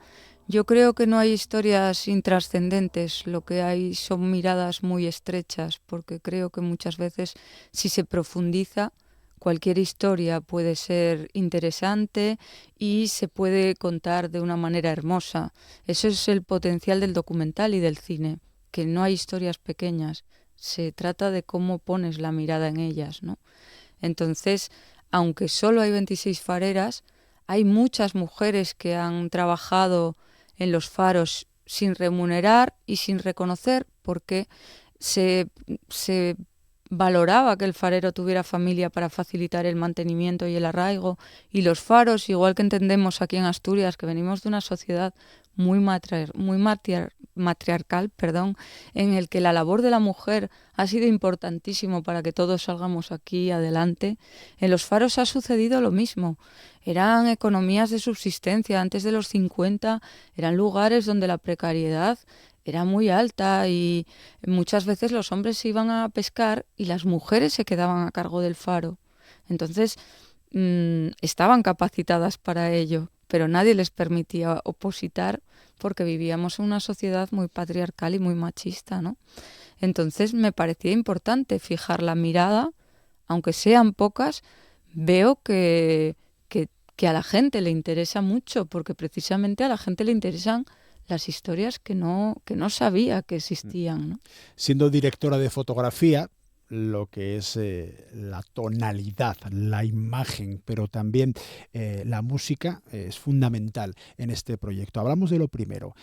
yo creo que no hay historias intrascendentes, lo que hay son miradas muy estrechas, porque creo que muchas veces si se profundiza cualquier historia puede ser interesante y se puede contar de una manera hermosa. Eso es el potencial del documental y del cine, que no hay historias pequeñas, se trata de cómo pones la mirada en ellas, ¿no? Entonces, aunque solo hay 26 fareras, hay muchas mujeres que han trabajado en los faros sin remunerar y sin reconocer, porque se valoraba que el farero tuviera familia para facilitar el mantenimiento y el arraigo. Y los faros, igual que entendemos aquí en Asturias, que venimos de una sociedad muy matriarcal, en el que la labor de la mujer ha sido importantísimo para que todos salgamos aquí adelante, en los faros ha sucedido lo mismo. Eran economías de subsistencia. Antes de los 50 eran lugares donde la precariedad era muy alta y muchas veces los hombres se iban a pescar y las mujeres se quedaban a cargo del faro. Entonces estaban capacitadas para ello, pero nadie les permitía opositar porque vivíamos en una sociedad muy patriarcal y muy machista, ¿no? Entonces me parecía importante fijar la mirada, aunque sean pocas. Veo que a la gente le interesa mucho, porque precisamente a la gente le interesan las historias que no sabía que existían, ¿no? Siendo directora de fotografía, lo que es la tonalidad, la imagen, pero también la música es fundamental en este proyecto. Hablamos de lo primero.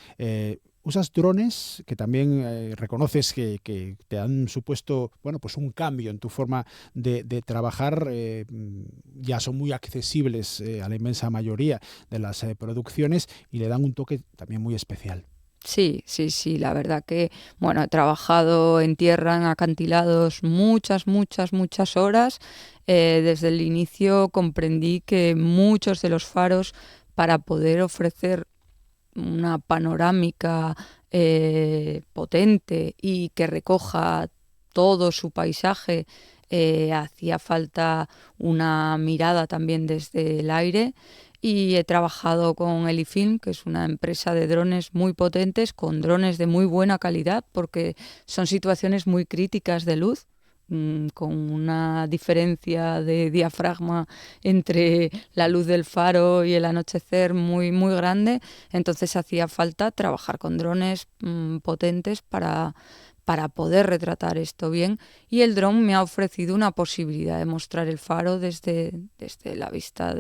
Usas drones que también reconoces que te han supuesto, bueno, pues un cambio en tu forma de trabajar. Ya son muy accesibles a la inmensa mayoría de las producciones y le dan un toque también muy especial. Sí, la verdad que, bueno, he trabajado en tierra, en acantilados, muchas horas. Desde el inicio comprendí que muchos de los faros, para poder ofrecer una panorámica potente y que recoja todo su paisaje, hacía falta una mirada también desde el aire. Y he trabajado con Elifilm, que es una empresa de drones muy potentes, con drones de muy buena calidad, porque son situaciones muy críticas de luz, con una diferencia de diafragma entre la luz del faro y el anochecer muy grande. Entonces hacía falta trabajar con drones potentes para poder retratar esto bien, y el dron me ha ofrecido una posibilidad de mostrar el faro desde la vista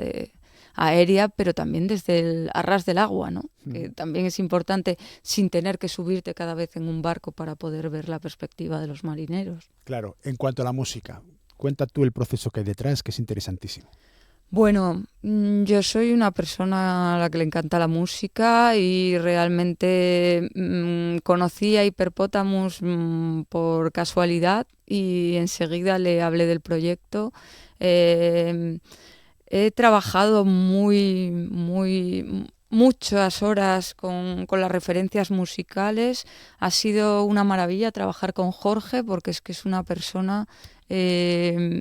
aérea, pero también desde el arras del agua, ¿no? Que también es importante, sin tener que subirte cada vez en un barco para poder ver la perspectiva de los marineros. Claro, en cuanto a la música, cuenta tú el proceso que hay detrás, que es interesantísimo. Bueno, yo soy una persona a la que le encanta la música y realmente conocí a Hyperpotamus por casualidad y enseguida le hablé del proyecto. He trabajado muchas horas con las referencias musicales. Ha sido una maravilla trabajar con Jorge, porque es que es una persona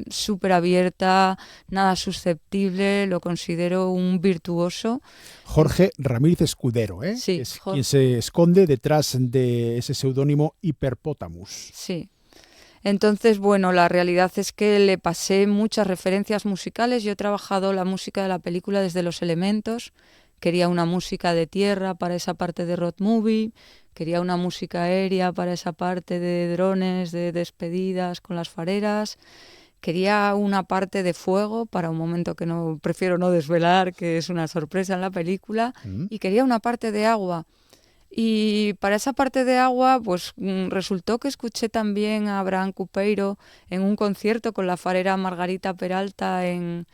súper abierta, nada susceptible, lo considero un virtuoso. Jorge Ramírez Escudero, Sí, es quien se esconde detrás de ese seudónimo Hyperpotamus. Sí. Entonces, bueno, la realidad es que le pasé muchas referencias musicales. Yo he trabajado la música de la película desde los elementos. Quería una música de tierra para esa parte de road movie. Quería una música aérea para esa parte de drones, de despedidas con las fareras. Quería una parte de fuego para un momento que prefiero no desvelar, que es una sorpresa en la película. Y quería una parte de agua. Y para esa parte de agua, pues resultó que escuché también a Abraham Cupeiro en un concierto con la farera Margarita Peralta en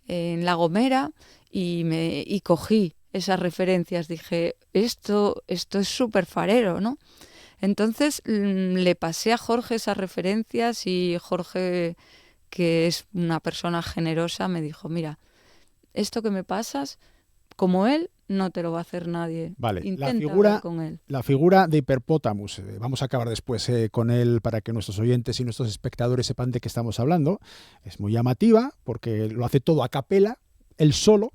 La Gomera y cogí esas referencias. Dije, esto es súper farero, ¿no? Entonces le pasé a Jorge esas referencias y Jorge, que es una persona generosa, me dijo, mira, esto que me pasas, como él, no te lo va a hacer nadie. Vale, Intenta hablar con él. La figura de Hyperpotamus, vamos a acabar después con él para que nuestros oyentes y nuestros espectadores sepan de qué estamos hablando. Es muy llamativa porque lo hace todo a capela, él solo,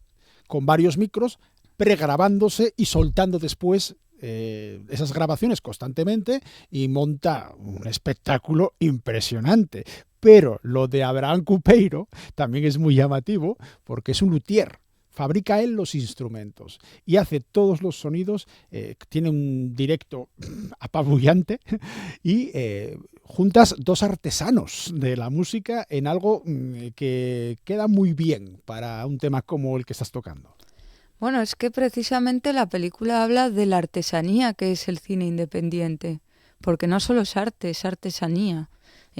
con varios micros, pregrabándose y soltando después esas grabaciones constantemente y monta un espectáculo impresionante. Pero lo de Abraham Cupeiro también es muy llamativo porque es un luthier. Fabrica él los instrumentos y hace todos los sonidos, tiene un directo apabullante y juntas dos artesanos de la música en algo que queda muy bien para un tema como el que estás tocando. Bueno, es que precisamente la película habla de la artesanía que es el cine independiente, porque no solo es arte, es artesanía.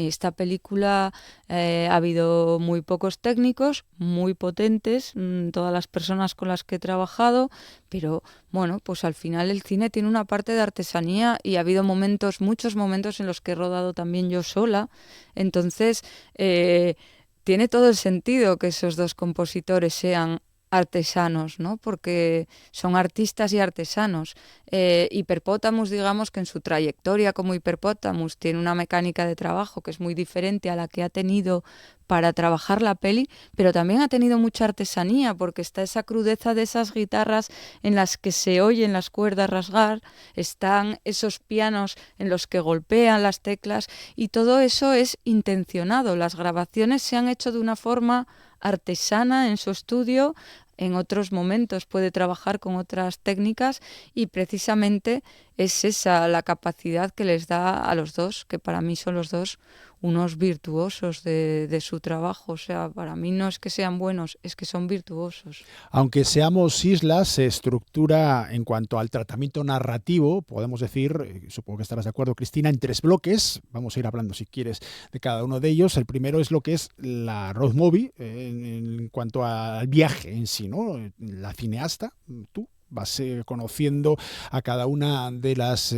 Esta película ha habido muy pocos técnicos, muy potentes, todas las personas con las que he trabajado, pero bueno, pues al final el cine tiene una parte de artesanía y ha habido muchos momentos en los que he rodado también yo sola. Entonces, tiene todo el sentido que esos dos compositores sean artesanos, ¿no? Porque son artistas y artesanos. Hippopotamus, digamos que en su trayectoria como Hippopotamus tiene una mecánica de trabajo que es muy diferente a la que ha tenido para trabajar la peli, pero también ha tenido mucha artesanía, porque está esa crudeza de esas guitarras en las que se oyen las cuerdas rasgar, están esos pianos en los que golpean las teclas, y todo eso es intencionado. Las grabaciones se han hecho de una forma artesana en su estudio. En otros momentos puede trabajar con otras técnicas, y precisamente es esa la capacidad que les da a los dos, que para mí son los dos unos virtuosos de su trabajo. O sea, para mí no es que sean buenos, es que son virtuosos. Aunque seamos islas, se estructura en cuanto al tratamiento narrativo, podemos decir, supongo que estarás de acuerdo, Cristina, en 3 bloques. Vamos a ir hablando, si quieres, de cada uno de ellos. El primero es lo que es la road movie, en cuanto al viaje en sí, ¿no? La cineasta, tú vas conociendo a cada una de las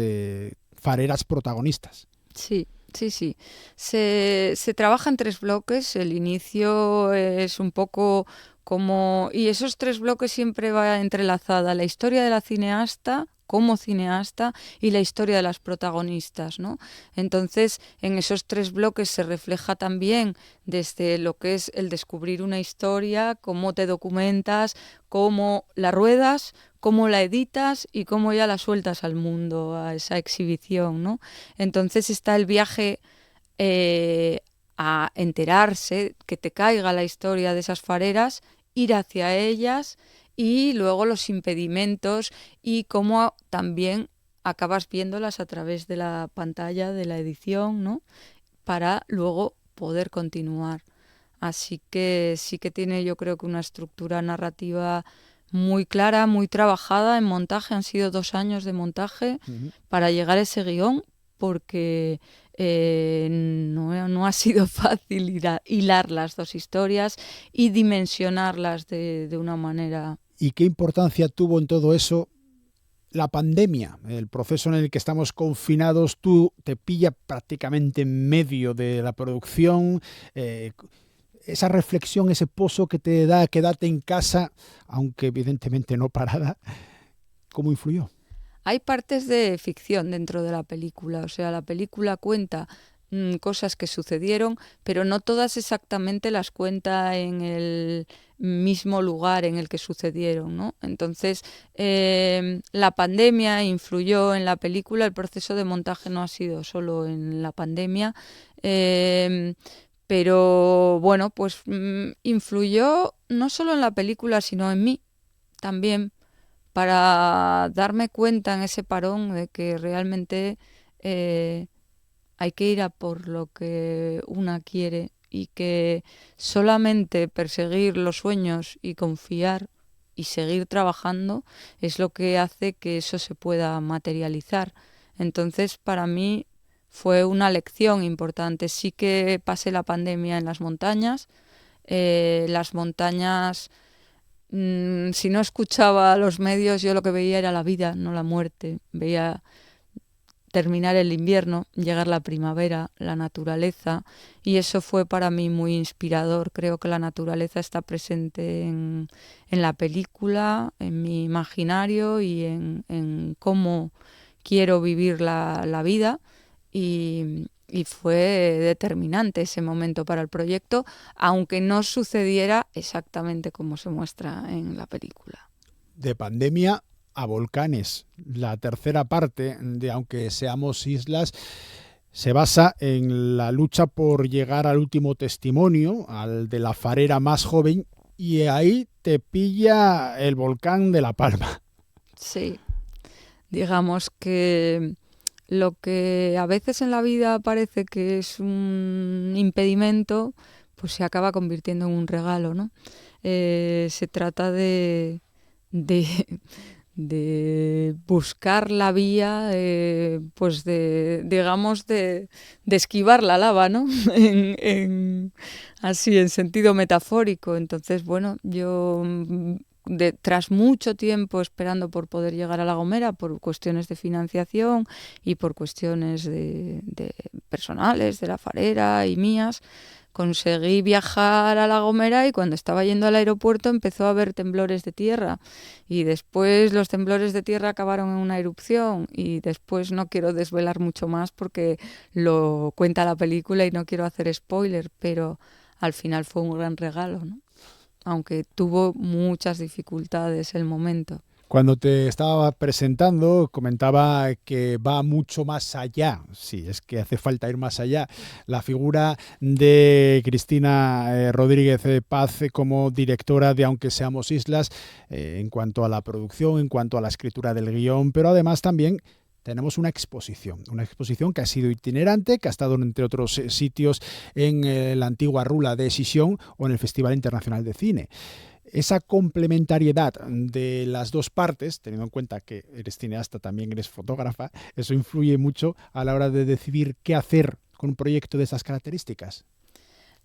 fareras protagonistas. Sí. Sí. Se trabaja en 3 bloques. El inicio es un poco como... Y esos 3 bloques siempre va entrelazada la historia de la cineasta como cineasta y la historia de las protagonistas, ¿no? Entonces, en esos 3 bloques se refleja también desde lo que es el descubrir una historia, cómo te documentas, cómo la ruedas, cómo la editas y cómo ya la sueltas al mundo, a esa exhibición, ¿no? Entonces está el viaje a enterarse, que te caiga la historia de esas fareras, ir hacia ellas, y luego los impedimentos y cómo también acabas viéndolas a través de la pantalla de la edición, ¿no? Para luego poder continuar. Así que sí que tiene, yo creo que una estructura narrativa muy clara, muy trabajada en montaje. Han sido 2 años de montaje para llegar a ese guión, porque no ha sido fácil hilar las 2 historias y dimensionarlas de una manera. ¿Y qué importancia tuvo en todo eso la pandemia? El proceso en el que estamos confinados, tú te pilla prácticamente en medio de la producción. Esa reflexión, ese pozo que te da quedarte en casa, aunque evidentemente no parada, ¿cómo influyó? Hay partes de ficción dentro de la película. O sea, la película cuenta cosas que sucedieron, pero no todas exactamente las cuenta en el mismo lugar en el que sucedieron, ¿no? Entonces, la pandemia influyó en la película. El proceso de montaje no ha sido solo en la pandemia, pero bueno, pues influyó no solo en la película, sino en mí también, para darme cuenta en ese parón de que realmente hay que ir a por lo que una quiere, y que solamente perseguir los sueños y confiar y seguir trabajando es lo que hace que eso se pueda materializar. Entonces, para mí fue una lección importante. Sí que pasé la pandemia en las montañas. Las montañas, si no escuchaba a los medios, yo lo que veía era la vida, no la muerte. Veía terminar el invierno, llegar la primavera, la naturaleza, y eso fue para mí muy inspirador. Creo que la naturaleza está presente en la película, en mi imaginario y en cómo quiero vivir la vida, y fue determinante ese momento para el proyecto, aunque no sucediera exactamente como se muestra en la película. De pandemia a volcanes. La tercera parte de Aunque seamos islas se basa en la lucha por llegar al último testimonio, al de la farera más joven, y ahí te pilla el volcán de La Palma. Sí, digamos que lo que a veces en la vida parece que es un impedimento, pues se acaba convirtiendo en un regalo, ¿no? Se trata de buscar la vía, pues digamos, de esquivar la lava, ¿no? Así, en sentido metafórico. Entonces, bueno, yo tras mucho tiempo esperando por poder llegar a La Gomera, por cuestiones de financiación y por cuestiones de personales, de la farera y mías, conseguí viajar a La Gomera, y cuando estaba yendo al aeropuerto empezó a haber temblores de tierra, y después los temblores de tierra acabaron en una erupción, y después no quiero desvelar mucho más porque lo cuenta la película y no quiero hacer spoiler, pero al final fue un gran regalo, ¿no? Aunque tuvo muchas dificultades el momento. Cuando te estaba presentando, comentaba que va mucho más allá, sí, es que hace falta ir más allá. La figura de Cristina Rodríguez Paz como directora de Aunque seamos islas, en cuanto a la producción, en cuanto a la escritura del guión, pero además también tenemos una exposición que ha sido itinerante, que ha estado, entre otros sitios, en la antigua Rula de Sisión o en el Festival Internacional de Cine. Esa complementariedad de las dos partes, teniendo en cuenta que eres cineasta, también eres fotógrafa, eso influye mucho a la hora de decidir qué hacer con un proyecto de esas características.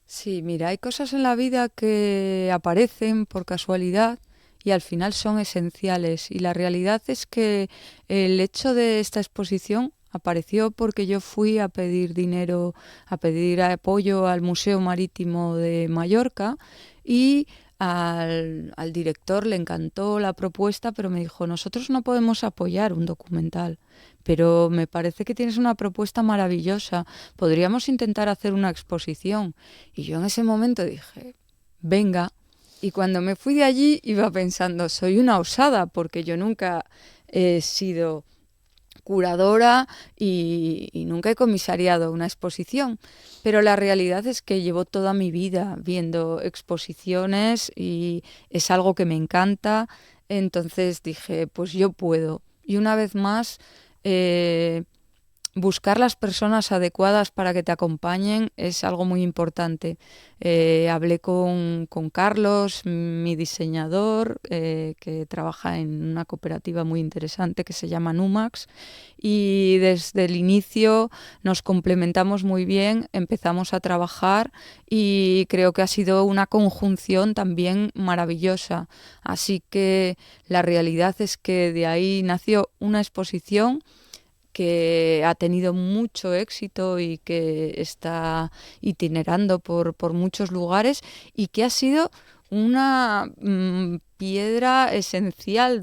Sí, mira, hay cosas en la vida que aparecen por casualidad y al final son esenciales. Y la realidad es que el hecho de esta exposición apareció porque yo fui a pedir dinero, a pedir apoyo al Museo Marítimo de Mallorca, y al director le encantó la propuesta, pero me dijo: nosotros no podemos apoyar un documental, pero me parece que tienes una propuesta maravillosa, podríamos intentar hacer una exposición. Y yo en ese momento dije, venga. Y cuando me fui de allí iba pensando, soy una osada, porque yo nunca he sido curadora y nunca he comisariado una exposición, pero la realidad es que llevo toda mi vida viendo exposiciones y es algo que me encanta. Entonces dije, pues yo puedo. Y una vez más, buscar las personas adecuadas para que te acompañen es algo muy importante. Hablé con Carlos, mi diseñador, que trabaja en una cooperativa muy interesante que se llama Numax, y desde el inicio nos complementamos muy bien, empezamos a trabajar y creo que ha sido una conjunción también maravillosa. Así que la realidad es que de ahí nació una exposición que ha tenido mucho éxito y que está itinerando por muchos lugares, y que ha sido una piedra esencial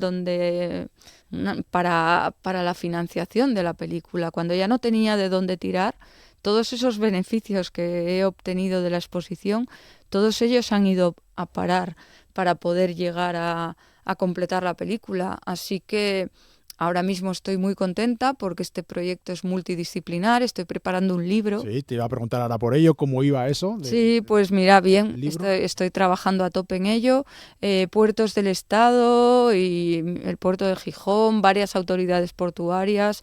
para la financiación de la película. Cuando ya no tenía de dónde tirar, todos esos beneficios que he obtenido de la exposición, todos ellos han ido a parar para poder llegar a completar la película. Así que ahora mismo estoy muy contenta porque este proyecto es multidisciplinar, estoy preparando un libro. Sí, te iba a preguntar ahora por ello, ¿cómo iba eso? Sí, pues mira, bien, estoy trabajando a tope en ello. Puertos del Estado y el puerto de Gijón, varias autoridades portuarias,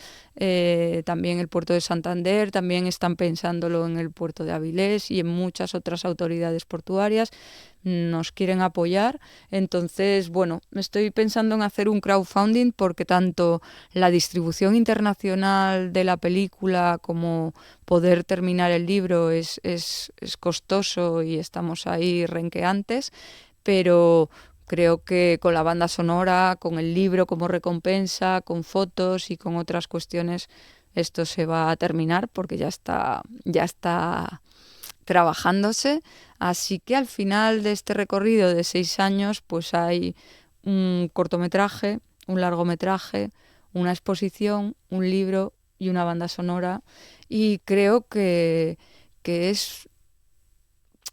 también el puerto de Santander, también están pensándolo en el puerto de Avilés y en muchas otras autoridades portuarias. Nos quieren apoyar. Entonces, bueno, estoy pensando en hacer un crowdfunding porque tanto la distribución internacional de la película como poder terminar el libro es costoso y estamos ahí renqueantes, pero creo que con la banda sonora, con el libro como recompensa, con fotos y con otras cuestiones, esto se va a terminar porque ya está trabajándose. Así que al final de este recorrido de 6 años, pues hay un cortometraje, un largometraje, una exposición, un libro y una banda sonora. Y creo que es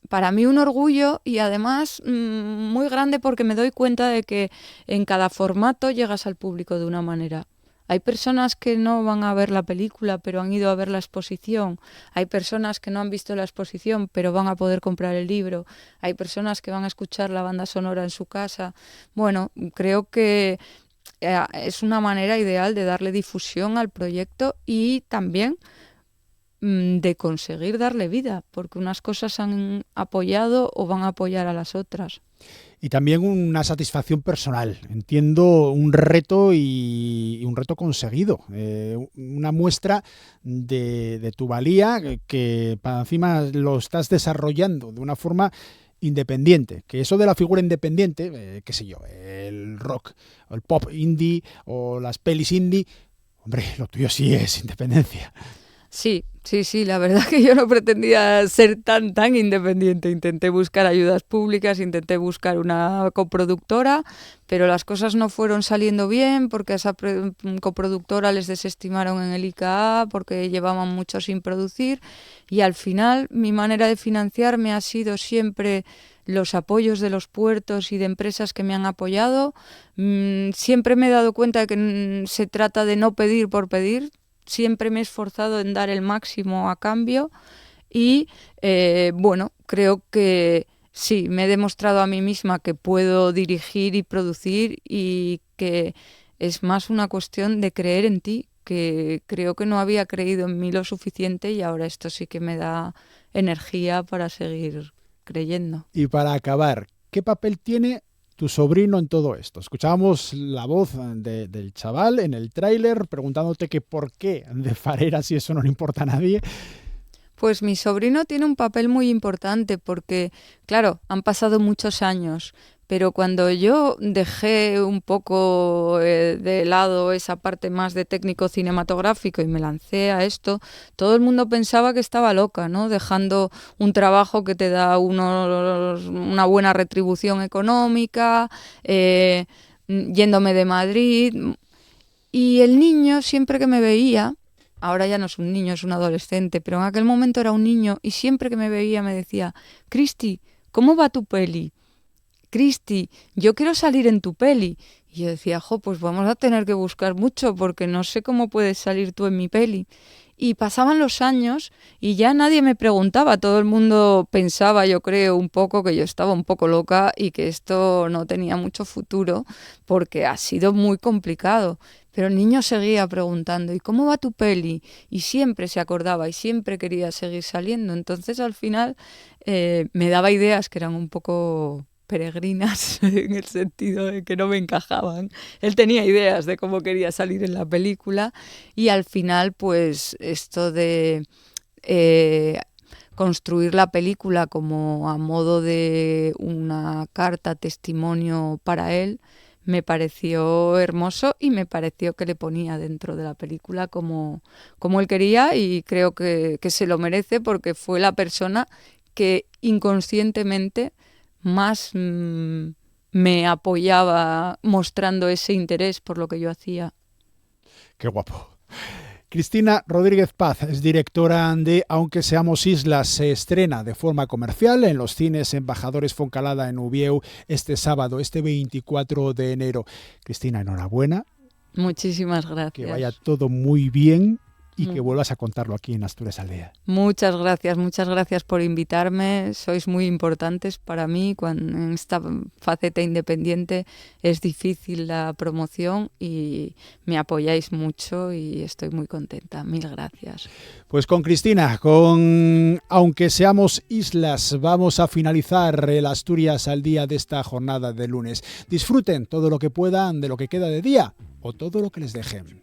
para mí un orgullo y además muy grande, porque me doy cuenta de que en cada formato llegas al público de una manera. Hay personas que no van a ver la película, pero han ido a ver la exposición. Hay personas que no han visto la exposición, pero van a poder comprar el libro. Hay personas que van a escuchar la banda sonora en su casa. Bueno, creo que es una manera ideal de darle difusión al proyecto y también de conseguir darle vida, porque unas cosas han apoyado o van a apoyar a las otras. Y también una satisfacción personal. Entiendo un reto y un reto conseguido. Una muestra de tu valía que para encima lo estás desarrollando de una forma independiente. Que eso de la figura independiente, qué sé yo, el rock, o el pop indie o las pelis indie, hombre, lo tuyo sí es independencia. Sí, la verdad que yo no pretendía ser tan independiente. Intenté buscar ayudas públicas, intenté buscar una coproductora, pero las cosas no fueron saliendo bien porque a esa coproductora les desestimaron en el ICA porque llevaban mucho sin producir, y al final mi manera de financiarme ha sido siempre los apoyos de los puertos y de empresas que me han apoyado. Siempre me he dado cuenta de que se trata de no pedir por pedir. Siempre me he esforzado en dar el máximo a cambio y, creo que sí, me he demostrado a mí misma que puedo dirigir y producir, y que es más una cuestión de creer en ti, que creo que no había creído en mí lo suficiente y ahora esto sí que me da energía para seguir creyendo. Y para acabar, ¿qué papel tiene tu sobrino en todo esto? Escuchábamos la voz del chaval en el tráiler preguntándote que por qué de farera si eso no le importa a nadie. Pues mi sobrino tiene un papel muy importante porque, claro, han pasado muchos años, pero cuando yo dejé un poco de lado esa parte más de técnico cinematográfico y me lancé a esto, todo el mundo pensaba que estaba loca, ¿no? Dejando un trabajo que te da una buena retribución económica, yéndome de Madrid. Y el niño, siempre que me veía, ahora ya no es un niño, es un adolescente, pero en aquel momento era un niño, y siempre que me veía me decía: Cristi, ¿cómo va tu peli? Cristi, yo quiero salir en tu peli. Y yo decía, pues vamos a tener que buscar mucho porque no sé cómo puedes salir tú en mi peli. Y pasaban los años y ya nadie me preguntaba, todo el mundo pensaba, yo creo, un poco que yo estaba un poco loca y que esto no tenía mucho futuro porque ha sido muy complicado. Pero el niño seguía preguntando, ¿y cómo va tu peli? Y siempre se acordaba y siempre quería seguir saliendo. Entonces al final me daba ideas que eran un poco peregrinas en el sentido de que no me encajaban. Él tenía ideas de cómo quería salir en la película y al final pues esto de construir la película como a modo de una carta testimonio para él me pareció hermoso y me pareció que le ponía dentro de la película como él quería, y creo que se lo merece porque fue la persona que inconscientemente más me apoyaba mostrando ese interés por lo que yo hacía. Qué guapo. Cristina Rodríguez Paz es directora de Aunque seamos islas. Se estrena de forma comercial en los cines Embajadores Foncalada en Ubieu este sábado, este 24 de enero. Cristina, enhorabuena. Muchísimas gracias. Que vaya todo muy bien y que vuelvas a contarlo aquí en Asturias al Día. Muchas gracias por invitarme. Sois muy importantes para mí. Cuando en esta faceta independiente es difícil la promoción y me apoyáis mucho y estoy muy contenta. Mil gracias. Pues con Cristina, con Aunque seamos islas, vamos a finalizar el Asturias al Día de esta jornada de lunes. Disfruten todo lo que puedan de lo que queda de día o todo lo que les dejen.